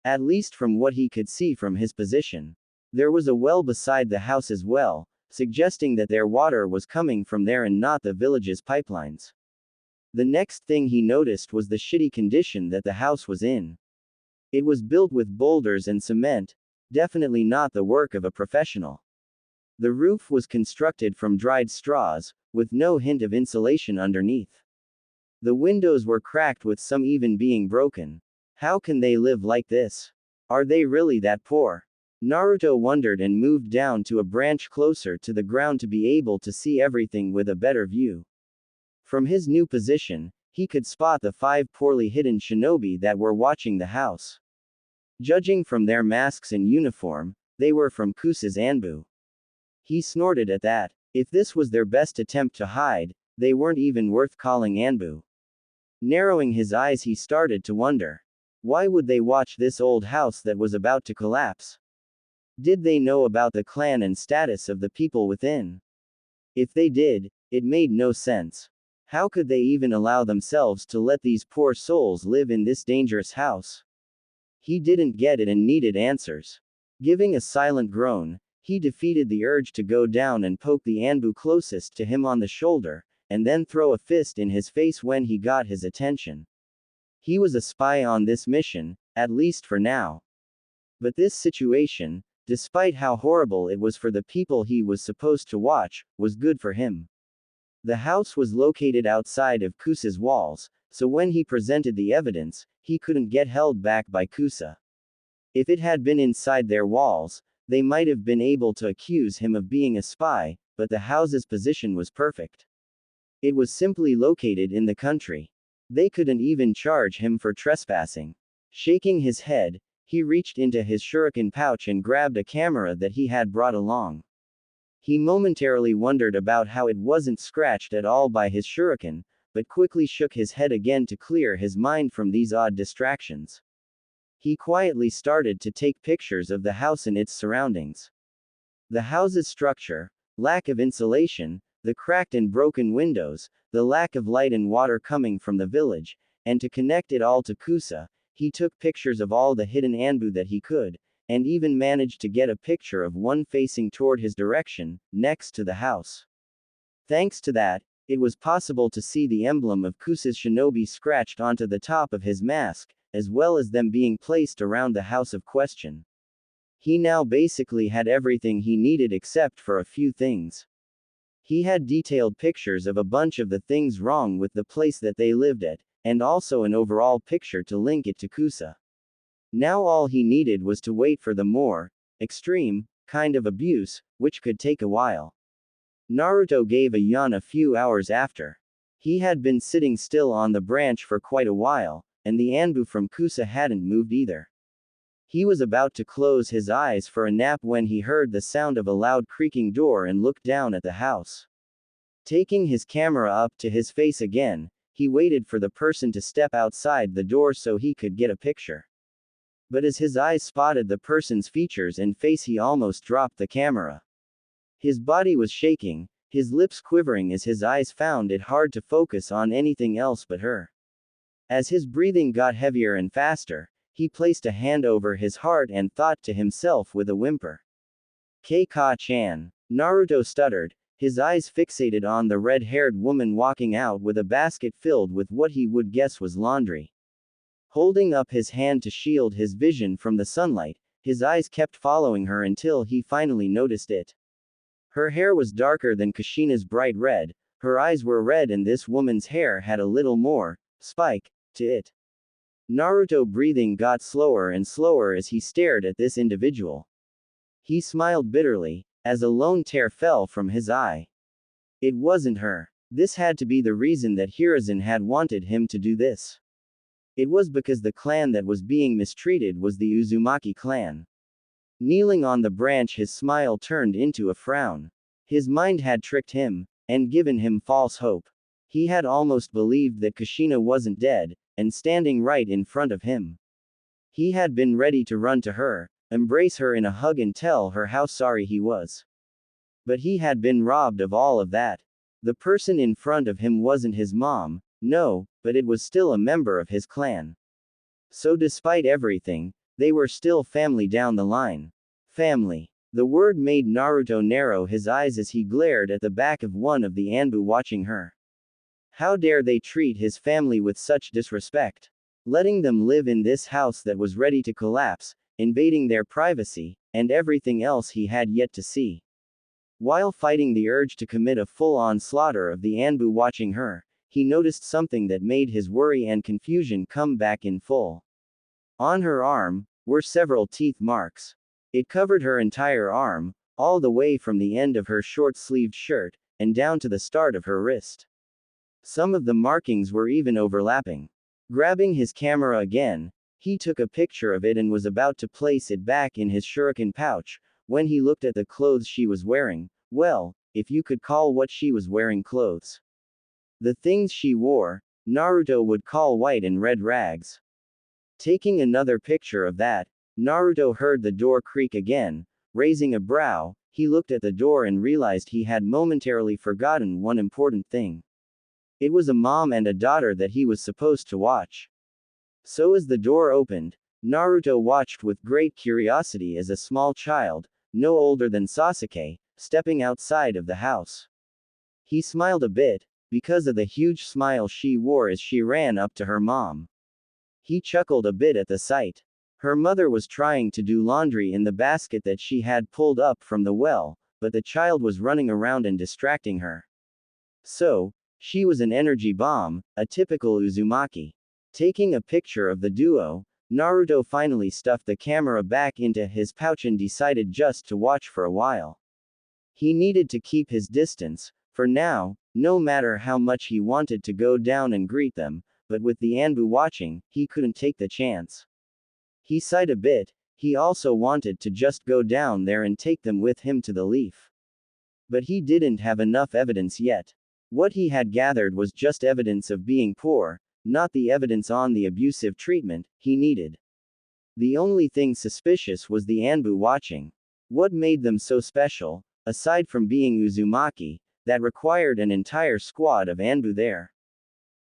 At least from what he could see from his position. There was a well beside the house as well, suggesting that their water was coming from there and not the village's pipelines. The next thing he noticed was the shitty condition that the house was in. It was built with boulders and cement, definitely not the work of a professional. The roof was constructed from dried straws, with no hint of insulation underneath. The windows were cracked with some even being broken. How can they live like this? Are they really that poor? Naruto wondered and moved down to a branch closer to the ground to be able to see everything with a better view. From his new position, he could spot the 5 poorly hidden shinobi that were watching the house. Judging from their masks and uniform, they were from Kusa's Anbu. He snorted at that. If this was their best attempt to hide, they weren't even worth calling Anbu. Narrowing his eyes, he started to wonder. Why would they watch this old house that was about to collapse? Did they know about the clan and status of the people within? If they did, it made no sense. How could they even allow themselves to let these poor souls live in this dangerous house? He didn't get it and needed answers. Giving a silent groan, he defeated the urge to go down and poke the Anbu closest to him on the shoulder, and then throw a fist in his face when he got his attention. He was a spy on this mission, at least for now. But this situation, despite how horrible it was for the people he was supposed to watch, was good for him. The house was located outside of Kusa's walls, so when he presented the evidence, he couldn't get held back by Kusa. If it had been inside their walls, they might have been able to accuse him of being a spy, but the house's position was perfect. It was simply located in the country. They couldn't even charge him for trespassing. Shaking his head, he reached into his shuriken pouch and grabbed a camera that he had brought along. He momentarily wondered about how it wasn't scratched at all by his shuriken, but quickly shook his head again to clear his mind from these odd distractions. He quietly started to take pictures of the house and its surroundings. The house's structure, lack of insulation, the cracked and broken windows, the lack of light and water coming from the village, and to connect it all to Kusa, he took pictures of all the hidden Anbu that he could, and even managed to get a picture of one facing toward his direction, next to the house. Thanks to that, it was possible to see the emblem of Kusa's shinobi scratched onto the top of his mask, as well as them being placed around the house of question. He now basically had everything he needed except for a few things. He had detailed pictures of a bunch of the things wrong with the place that they lived at, and also an overall picture to link it to Kusa. Now all he needed was to wait for the more extreme kind of abuse, which could take a while. Naruto gave a yawn a few hours after. He had been sitting still on the branch for quite a while, and the Anbu from Kusa hadn't moved either. He was about to close his eyes for a nap when he heard the sound of a loud creaking door and looked down at the house. Taking his camera up to his face again, he waited for the person to step outside the door so he could get a picture. But as his eyes spotted the person's features and face, he almost dropped the camera. His body was shaking, his lips quivering as his eyes found it hard to focus on anything else but her. As his breathing got heavier and faster, he placed a hand over his heart and thought to himself with a whimper. Keika-chan. Naruto stuttered, his eyes fixated on the red-haired woman walking out with a basket filled with what he would guess was laundry. Holding up his hand to shield his vision from the sunlight, his eyes kept following her until he finally noticed it. Her hair was darker than Kushina's bright red, her eyes were red, and this woman's hair had a little more spike to it. Naruto's breathing got slower and slower as he stared at this individual. He smiled bitterly, as a lone tear fell from his eye. It wasn't her. This had to be the reason that Hiruzen had wanted him to do this. It was because the clan that was being mistreated was the Uzumaki clan. Kneeling on the branch, his smile turned into a frown. His mind had tricked him, and given him false hope. He had almost believed that Kushina wasn't dead, and standing right in front of him. He had been ready to run to her, embrace her in a hug and tell her how sorry he was. But he had been robbed of all of that. The person in front of him wasn't his mom, no, but it was still a member of his clan. So despite everything, they were still family down the line. Family. The word made Naruto narrow his eyes as he glared at the back of one of the Anbu watching her. How dare they treat his family with such disrespect? Letting them live in this house that was ready to collapse, invading their privacy, and everything else he had yet to see. While fighting the urge to commit a full-on slaughter of the Anbu watching her, he noticed something that made his worry and confusion come back in full. On her arm were several teeth marks. It covered her entire arm, all the way from the end of her short-sleeved shirt, and down to the start of her wrist. Some of the markings were even overlapping. Grabbing his camera again, he took a picture of it and was about to place it back in his shuriken pouch, when he looked at the clothes she was wearing. Well, if you could call what she was wearing clothes. The things she wore, Naruto would call white and red rags. Taking another picture of that, Naruto heard the door creak again. Raising a brow, he looked at the door and realized he had momentarily forgotten one important thing. It was a mom and a daughter that he was supposed to watch. So as the door opened, Naruto watched with great curiosity as a small child, no older than Sasuke, stepping outside of the house. He smiled a bit, because of the huge smile she wore as she ran up to her mom. He chuckled a bit at the sight. Her mother was trying to do laundry in the basket that she had pulled up from the well, but the child was running around and distracting her. So, she was an energy bomb, a typical Uzumaki. Taking a picture of the duo, Naruto finally stuffed the camera back into his pouch and decided just to watch for a while. He needed to keep his distance, for now, no matter how much he wanted to go down and greet them, but with the Anbu watching, he couldn't take the chance. He sighed a bit, he also wanted to just go down there and take them with him to the leaf. But he didn't have enough evidence yet. What he had gathered was just evidence of being poor, not the evidence on the abusive treatment he needed. The only thing suspicious was the Anbu watching. What made them so special, aside from being Uzumaki, that required an entire squad of Anbu there?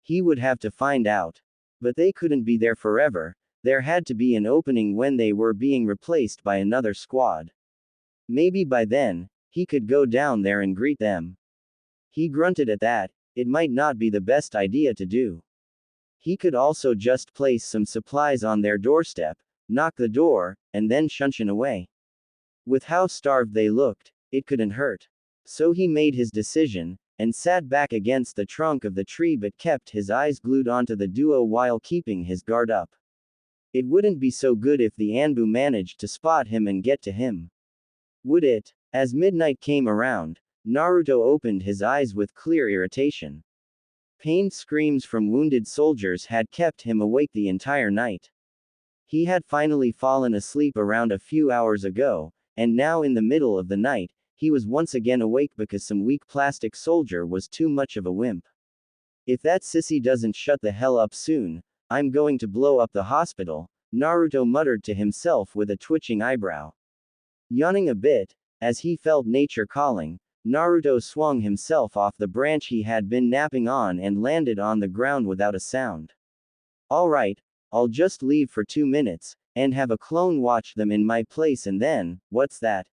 He would have to find out. But they couldn't be there forever, there had to be an opening when they were being replaced by another squad. Maybe by then, he could go down there and greet them. He grunted at that, it might not be the best idea to do. He could also just place some supplies on their doorstep, knock the door, and then shunshin away. With how starved they looked, it couldn't hurt. So he made his decision, and sat back against the trunk of the tree but kept his eyes glued onto the duo while keeping his guard up. It wouldn't be so good if the Anbu managed to spot him and get to him. Would it? As midnight came around, Naruto opened his eyes with clear irritation. Pained screams from wounded soldiers had kept him awake the entire night. He had finally fallen asleep around a few hours ago, and now in the middle of the night, he was once again awake because some weak plastic soldier was too much of a wimp. If that sissy doesn't shut the hell up soon, I'm going to blow up the hospital, Naruto muttered to himself with a twitching eyebrow. Yawning a bit, as he felt nature calling, Naruto swung himself off the branch he had been napping on and landed on the ground without a sound. Alright, I'll just leave for 2 minutes, and have a clone watch them in my place and then, what's that?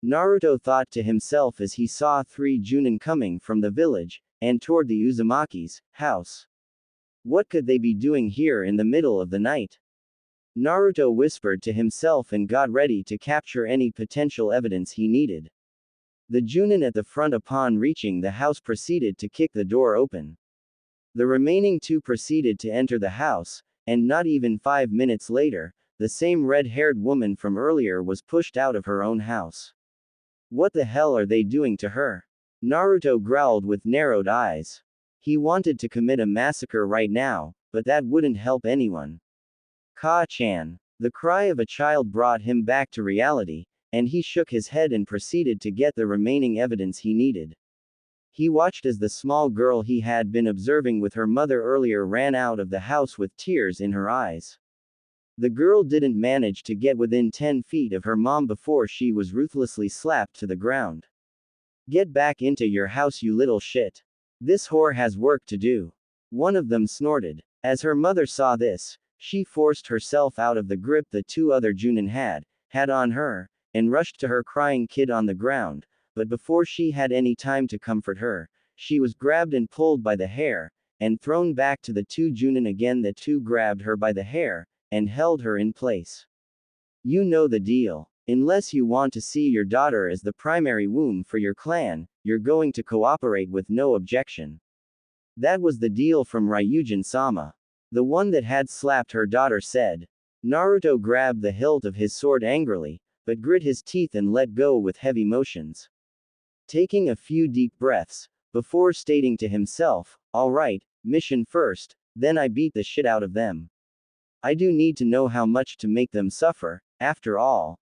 Naruto thought to himself as he saw 3 Junin coming from the village, and toward the Uzumaki's house. What could they be doing here in the middle of the night? Naruto whispered to himself and got ready to capture any potential evidence he needed. The Junin at the front upon reaching the house proceeded to kick the door open. The remaining 2 proceeded to enter the house, and not even 5 minutes later, the same red-haired woman from earlier was pushed out of her own house. What the hell are they doing to her? Naruto growled with narrowed eyes. He wanted to commit a massacre right now, but that wouldn't help anyone. Ka-chan. The cry of a child brought him back to reality, and he shook his head and proceeded to get the remaining evidence he needed. He watched as the small girl he had been observing with her mother earlier ran out of the house with tears in her eyes. The girl didn't manage to get within 10 feet of her mom before she was ruthlessly slapped to the ground. Get back into your house, you little shit. This whore has work to do. One of them snorted. As her mother saw this, she forced herself out of the grip the two other Junin had on her, and rushed to her crying kid on the ground, but before she had any time to comfort her, she was grabbed and pulled by the hair, and thrown back to the two Junin again. The two grabbed her by the hair, and held her in place. You know the deal. Unless you want to see your daughter as the primary womb for your clan, you're going to cooperate with no objection. That was the deal from Ryujin-sama. The one that had slapped her daughter said. Naruto grabbed the hilt of his sword angrily, but grit his teeth and let go with heavy motions. Taking a few deep breaths, before stating to himself, alright, mission first, then I beat the shit out of them. I do need to know how much to make them suffer, after all.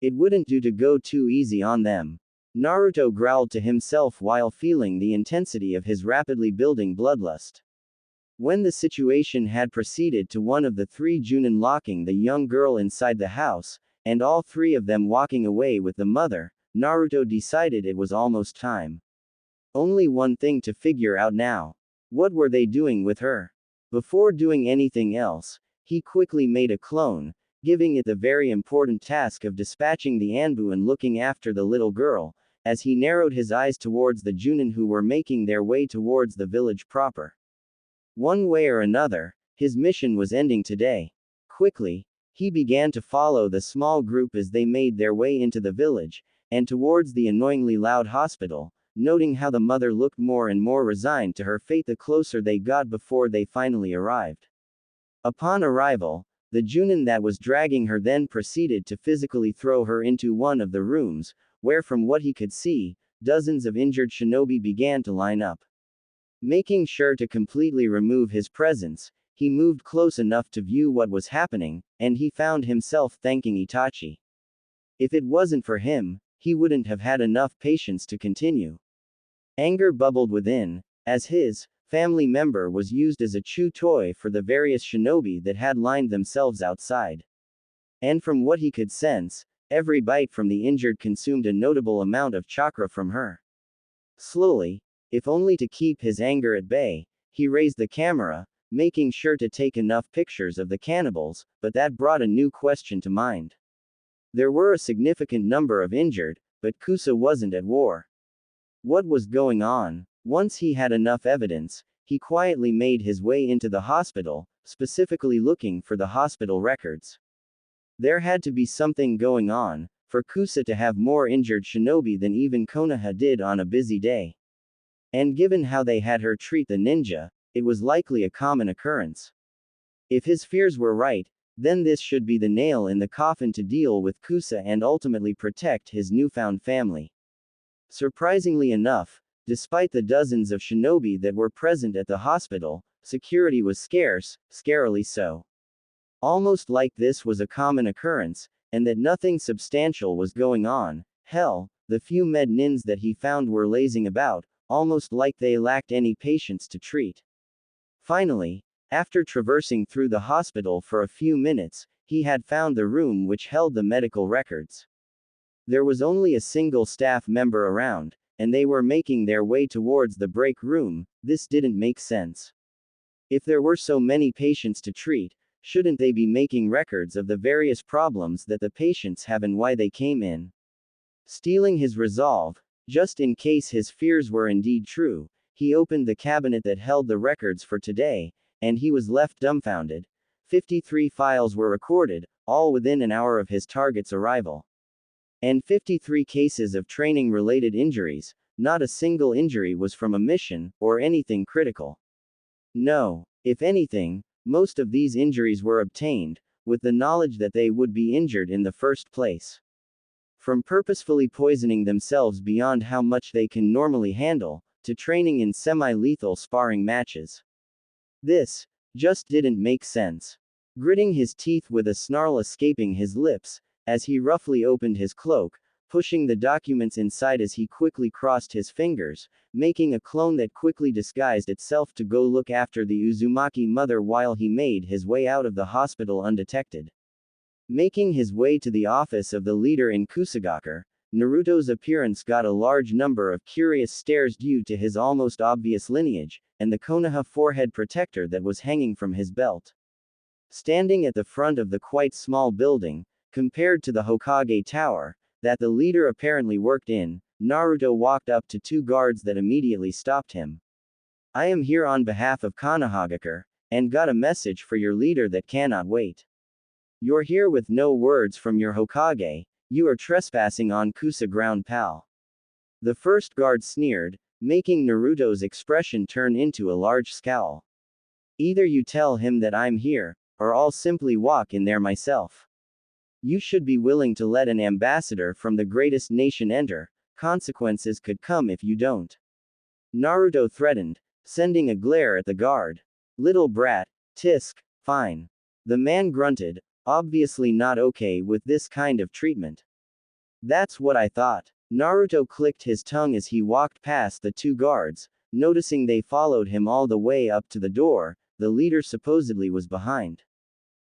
It wouldn't do to go too easy on them. Naruto growled to himself while feeling the intensity of his rapidly building bloodlust. When the situation had proceeded to one of the three Junin locking the young girl inside the house, and all three of them walking away with the mother, Naruto decided it was almost time. Only one thing to figure out now. What were they doing with her? Before doing anything else, he quickly made a clone, giving it the very important task of dispatching the Anbu and looking after the little girl, as he narrowed his eyes towards the Junin who were making their way towards the village proper. One way or another, his mission was ending today. Quickly, he began to follow the small group as they made their way into the village, and towards the annoyingly loud hospital, noting how the mother looked more and more resigned to her fate the closer they got before they finally arrived. Upon arrival, the Junin that was dragging her then proceeded to physically throw her into one of the rooms, where from what he could see, dozens of injured shinobi began to line up. Making sure to completely remove his presence, he moved close enough to view what was happening, and he found himself thanking Itachi. If it wasn't for him, he wouldn't have had enough patience to continue. Anger bubbled within, as his family member was used as a chew toy for the various shinobi that had lined themselves outside. And from what he could sense, every bite from the injured consumed a notable amount of chakra from her. Slowly, if only to keep his anger at bay, he raised the camera, making sure to take enough pictures of the cannibals, but that brought a new question to mind. There were a significant number of injured, but Kusa wasn't at war. What was going on? Once he had enough evidence, he quietly made his way into the hospital, specifically looking for the hospital records. There had to be something going on, for Kusa to have more injured shinobi than even Konoha did on a busy day. And given how they had her treat the ninja, it was likely a common occurrence. If his fears were right, then this should be the nail in the coffin to deal with Kusa and ultimately protect his newfound family. Surprisingly enough, despite the dozens of shinobi that were present at the hospital, security was scarce, scarily so. Almost like this was a common occurrence, and that nothing substantial was going on. Hell, the few med nins that he found were lazing about, almost like they lacked any patients to treat. Finally, after traversing through the hospital for a few minutes, he had found the room which held the medical records. There was only a single staff member around, and they were making their way towards the break room. This didn't make sense. If there were so many patients to treat, shouldn't they be making records of the various problems that the patients have and why they came in? Stealing his resolve, just in case his fears were indeed true, he opened the cabinet that held the records for today, and he was left dumbfounded. 53 files were recorded, all within an hour of his target's arrival. And 53 cases of training-related injuries. Not a single injury was from a mission, or anything critical. No. If anything, most of these injuries were obtained, with the knowledge that they would be injured in the first place. From purposefully poisoning themselves beyond how much they can normally handle, to training in semi-lethal sparring matches. This just didn't make sense. Gritting his teeth with a snarl escaping his lips, as he roughly opened his cloak, pushing the documents inside as he quickly crossed his fingers, making a clone that quickly disguised itself to go look after the Uzumaki mother while he made his way out of the hospital undetected. Making his way to the office of the leader in Kusagakure, Naruto's appearance got a large number of curious stares due to his almost obvious lineage, and the Konoha forehead protector that was hanging from his belt. Standing at the front of the quite small building, compared to the Hokage Tower, that the leader apparently worked in, Naruto walked up to two guards that immediately stopped him. I am here on behalf of Konohagakure, and got a message for your leader that cannot wait. You're here with no words from your Hokage, you are trespassing on Kusa ground, pal. The first guard sneered, making Naruto's expression turn into a large scowl. Either you tell him that I'm here, or I'll simply walk in there myself. You should be willing to let an ambassador from the greatest nation enter, consequences could come if you don't. Naruto threatened, sending a glare at the guard. Little brat, tisk, fine. The man grunted, obviously not okay with this kind of treatment. That's what I thought. Naruto clicked his tongue as he walked past the two guards, noticing they followed him all the way up to the door the leader supposedly was behind.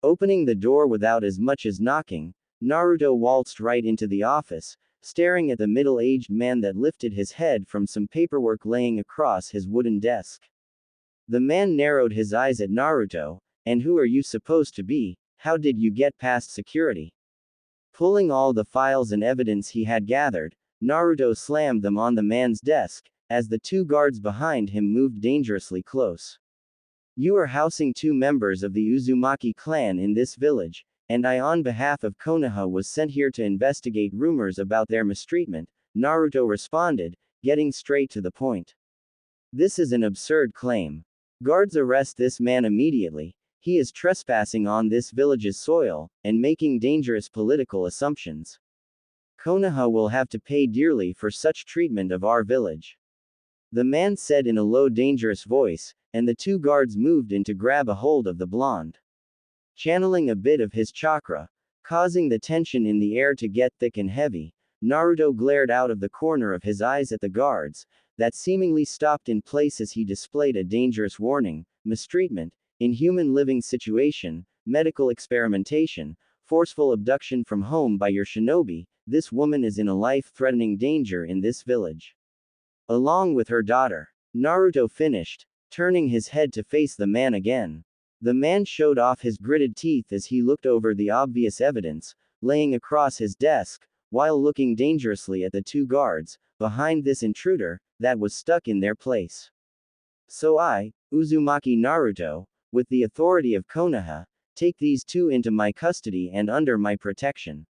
Opening the door without as much as knocking, Naruto waltzed right into the office, staring at the middle-aged man that lifted his head from some paperwork laying across his wooden desk. The man narrowed his eyes at Naruto, and who are you supposed to be? How did you get past security? Pulling all the files and evidence he had gathered, Naruto slammed them on the man's desk, as the two guards behind him moved dangerously close. You are housing two members of the Uzumaki clan in this village, and I on behalf of Konoha was sent here to investigate rumors about their mistreatment, Naruto responded, getting straight to the point. This is an absurd claim. Guards arrest this man immediately. He is trespassing on this village's soil, and making dangerous political assumptions. Konoha will have to pay dearly for such treatment of our village. The man said in a low dangerous voice, and the two guards moved in to grab a hold of the blonde. Channeling a bit of his chakra, causing the tension in the air to get thick and heavy, Naruto glared out of the corner of his eyes at the guards, that seemingly stopped in place as he displayed a dangerous warning: mistreatment, inhuman living situation, medical experimentation, forceful abduction from home by your shinobi. This woman is in a life-threatening danger in this village. Along with her daughter. Naruto finished, turning his head to face the man again. The man showed off his gritted teeth as he looked over the obvious evidence, laying across his desk, while looking dangerously at the two guards, behind this intruder, that was stuck in their place. So I, Uzumaki Naruto, with the authority of Konoha, take these two into my custody and under my protection.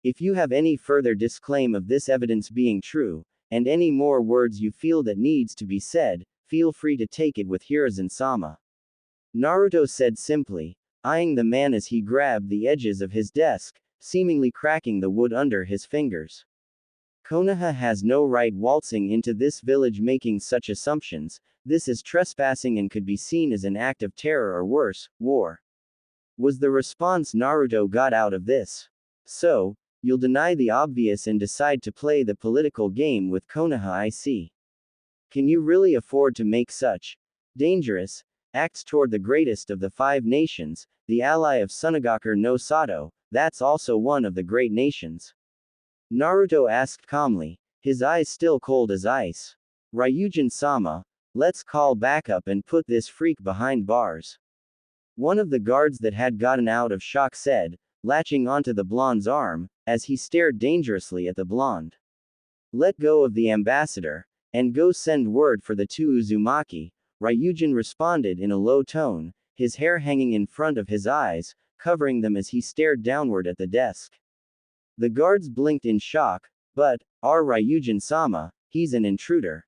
If you have any further disclaim of this evidence being true, and any more words you feel that needs to be said, feel free to take it with Hiruzen-sama. Naruto said simply, eyeing the man as he grabbed the edges of his desk, seemingly cracking the wood under his fingers. Konoha has no right waltzing into this village making such assumptions. This is trespassing and could be seen as an act of terror or worse, war. Was the response Naruto got out of this. So, you'll deny the obvious and decide to play the political game with Konoha, I see. Can you really afford to make such dangerous acts toward the greatest of the five nations, the ally of Tsunagakure no Sato, that's also one of the great nations? Naruto asked calmly, his eyes still cold as ice. Ryujin-sama, let's call backup and put this freak behind bars. One of the guards that had gotten out of shock said, latching onto the blonde's arm, as he stared dangerously at the blonde. Let go of the ambassador, and go send word for the two Uzumaki, Ryujin responded in a low tone, his hair hanging in front of his eyes, covering them as he stared downward at the desk. The guards blinked in shock, but, our Ryujin-sama, he's an intruder.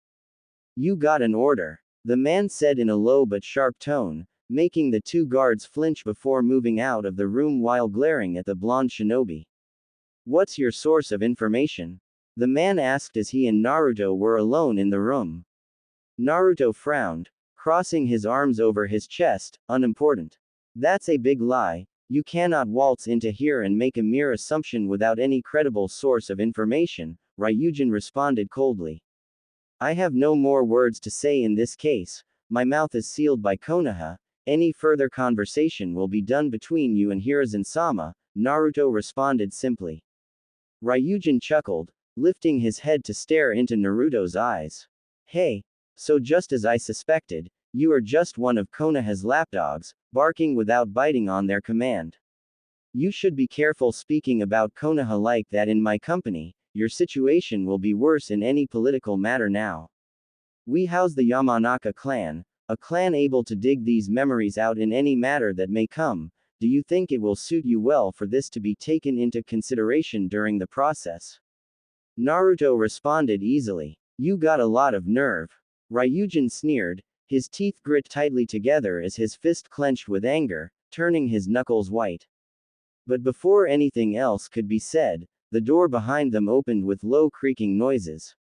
You got an order, the man said in a low but sharp tone, making the two guards flinch before moving out of the room while glaring at the blonde shinobi. What's your source of information? The man asked as he and Naruto were alone in the room. Naruto frowned, crossing his arms over his chest, unimportant. That's a big lie. You cannot waltz into here and make a mere assumption without any credible source of information, Ryujin responded coldly. I have no more words to say in this case, my mouth is sealed by Konoha, any further conversation will be done between you and Hiruzen-sama, Naruto responded simply. Ryujin chuckled, lifting his head to stare into Naruto's eyes. Hey, so just as I suspected, you are just one of Konoha's lapdogs, barking without biting on their command. You should be careful speaking about Konoha like that in my company, your situation will be worse in any political matter now. We house the Yamanaka clan, a clan able to dig these memories out in any matter that may come. Do you think it will suit you well for this to be taken into consideration during the process? Naruto responded easily. You got a lot of nerve. Ryujin sneered, his teeth grit tightly together as his fist clenched with anger, turning his knuckles white. But before anything else could be said, the door behind them opened with low creaking noises.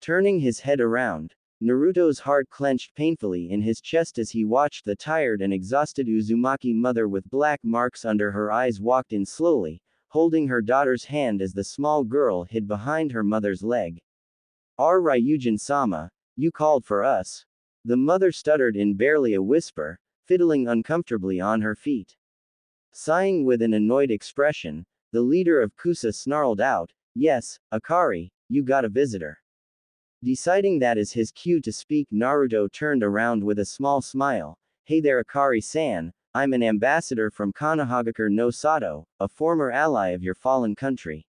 Turning his head around, Naruto's heart clenched painfully in his chest as he watched the tired and exhausted Uzumaki mother with black marks under her eyes walked in slowly, holding her daughter's hand as the small girl hid behind her mother's leg. "Our Ryujin-sama, you called for us." The mother stuttered in barely a whisper, fiddling uncomfortably on her feet. Sighing with an annoyed expression, the leader of Kusa snarled out, "Yes, Akari, you got a visitor." Deciding that as his cue to speak, Naruto turned around with a small smile. "Hey there Akari-san, I'm an ambassador from Konohagakure no Sato, a former ally of your fallen country.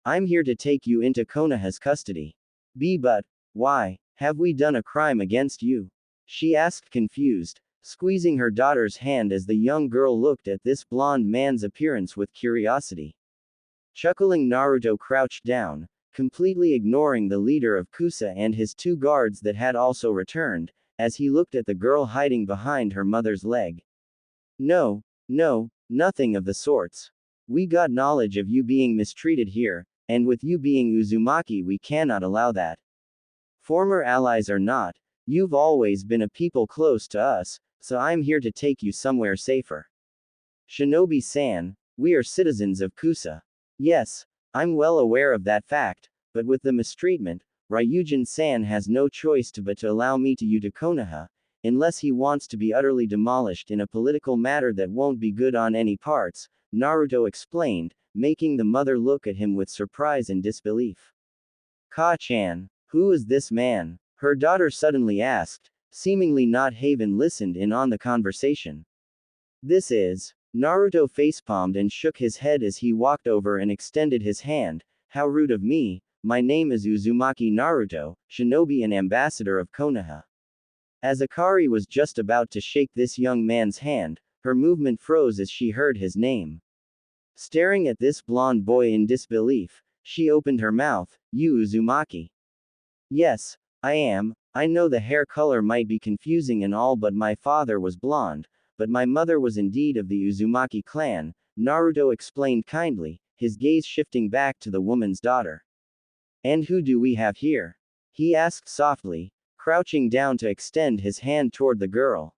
I'm here to take you into Konoha's custody." But, why, have we done a crime against you?" she asked confused, squeezing her daughter's hand as the young girl looked at this blonde man's appearance with curiosity. Chuckling, Naruto crouched down, completely ignoring the leader of Kusa and his two guards that had also returned, as he looked at the girl hiding behind her mother's leg. No, nothing of the sorts. We got knowledge of you being mistreated here, and with you being Uzumaki we cannot allow that. Former allies or not, you've always been a people close to us, so I'm here to take you somewhere safer. Shinobi-san, we are citizens of Kusa. Yes, I'm well aware of that fact, but with the mistreatment, Ryujin-san has no choice but to allow me to you to Konoha, unless he wants to be utterly demolished in a political matter that won't be good on any parts, Naruto explained, making the mother look at him with surprise and disbelief. "Ka-chan, who is this man?" her daughter suddenly asked, seemingly not having listened in on the conversation. "This is." Naruto facepalmed and shook his head as he walked over and extended his hand. "How rude of me, my name is Uzumaki Naruto, shinobi and ambassador of Konoha." As Akari was just about to shake this young man's hand, her movement froze as she heard his name. Staring at this blonde boy in disbelief, she opened her mouth. "You Uzumaki?" "Yes, I am. I know the hair color might be confusing and all, but my father was blonde, but my mother was indeed of the Uzumaki clan," Naruto explained kindly, his gaze shifting back to the woman's daughter. "And who do we have here?" he asked softly, crouching down to extend his hand toward the girl.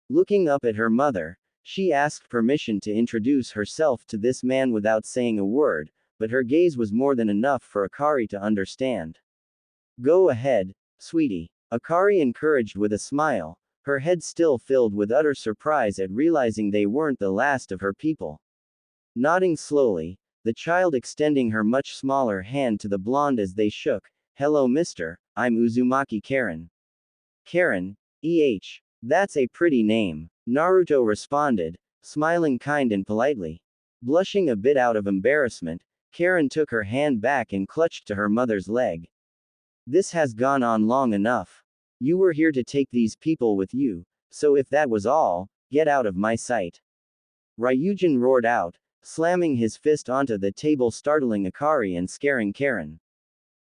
Looking up at her mother, she asked permission to introduce herself to this man without saying a word, but her gaze was more than enough for Akari to understand. "Go ahead, sweetie," Akari encouraged with a smile, her head still filled with utter surprise at realizing they weren't the last of her people. Nodding slowly, the child extending her much smaller hand to the blonde as they shook. "Hello mister, I'm Uzumaki Karen." "Karen, that's a pretty name," Naruto responded, smiling kind and politely. Blushing a bit out of embarrassment, Karen took her hand back and clutched to her mother's leg. "This has gone on long enough. You were here to take these people with you, so if that was all, get out of my sight." Ryujin roared out, slamming his fist onto the table, startling Akari and scaring Karen.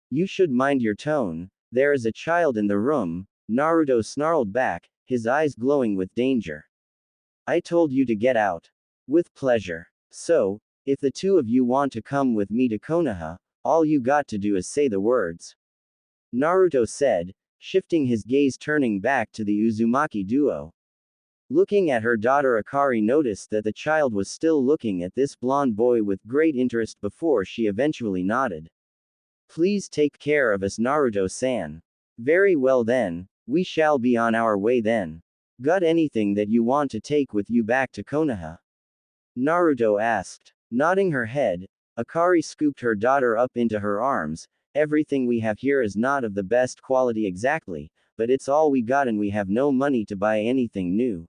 "You should mind your tone, there is a child in the room," Naruto snarled back, his eyes glowing with danger. "I told you to get out." "With pleasure. So, if the two of you want to come with me to Konoha, all you got to do is say the words," Naruto said, shifting his gaze turning back to the Uzumaki duo. Looking at her daughter, Akari noticed that the child was still looking at this blonde boy with great interest before she eventually nodded. "Please take care of us Naruto-san." "Very well then, we shall be on our way then. Got anything that you want to take with you back to Konoha?" Naruto asked. Nodding her head, Akari scooped her daughter up into her arms. Everything we have here is not of the best quality exactly, but it's all we got and we have no money to buy anything new.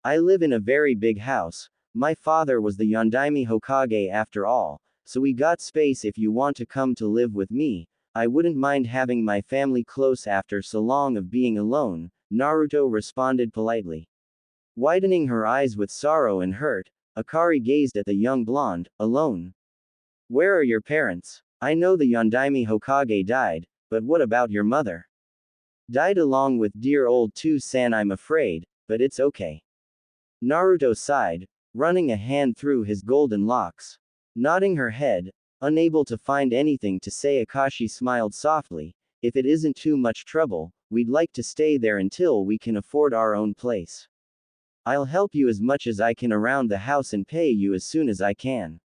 I live in a very big house. My father was the Yondaime Hokage after all, so we got space if you want to come to live with me. I wouldn't mind having my family close after so long of being alone, Naruto responded politely. Widening her eyes with sorrow and hurt, Akari gazed at the young blonde. Alone? Where are your parents? I know the Yondaime Hokage died, but what about your mother? Died along with dear old Tu-san, I'm afraid, but it's okay. Naruto sighed, running a hand through his golden locks. Nodding her head, unable to find anything to say, Akashi smiled softly. If it isn't too much trouble, we'd like to stay there until we can afford our own place. I'll help you as much as I can around the house and pay you as soon as I can.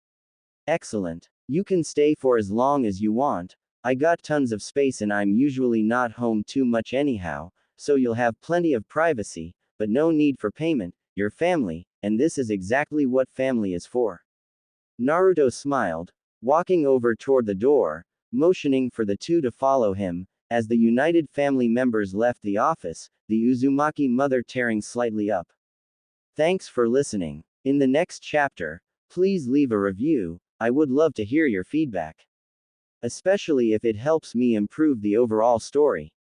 Excellent. You can stay for as long as you want. I got tons of space and I'm usually not home too much anyhow, so you'll have plenty of privacy, but no need for payment. Your family, and this is exactly what family is for. Naruto smiled, walking over toward the door, motioning for the two to follow him. As the united family members left the office, the Uzumaki mother tearing slightly up. Thanks for listening. In the next chapter, please leave a review. I would love to hear your feedback, especially if it helps me improve the overall story.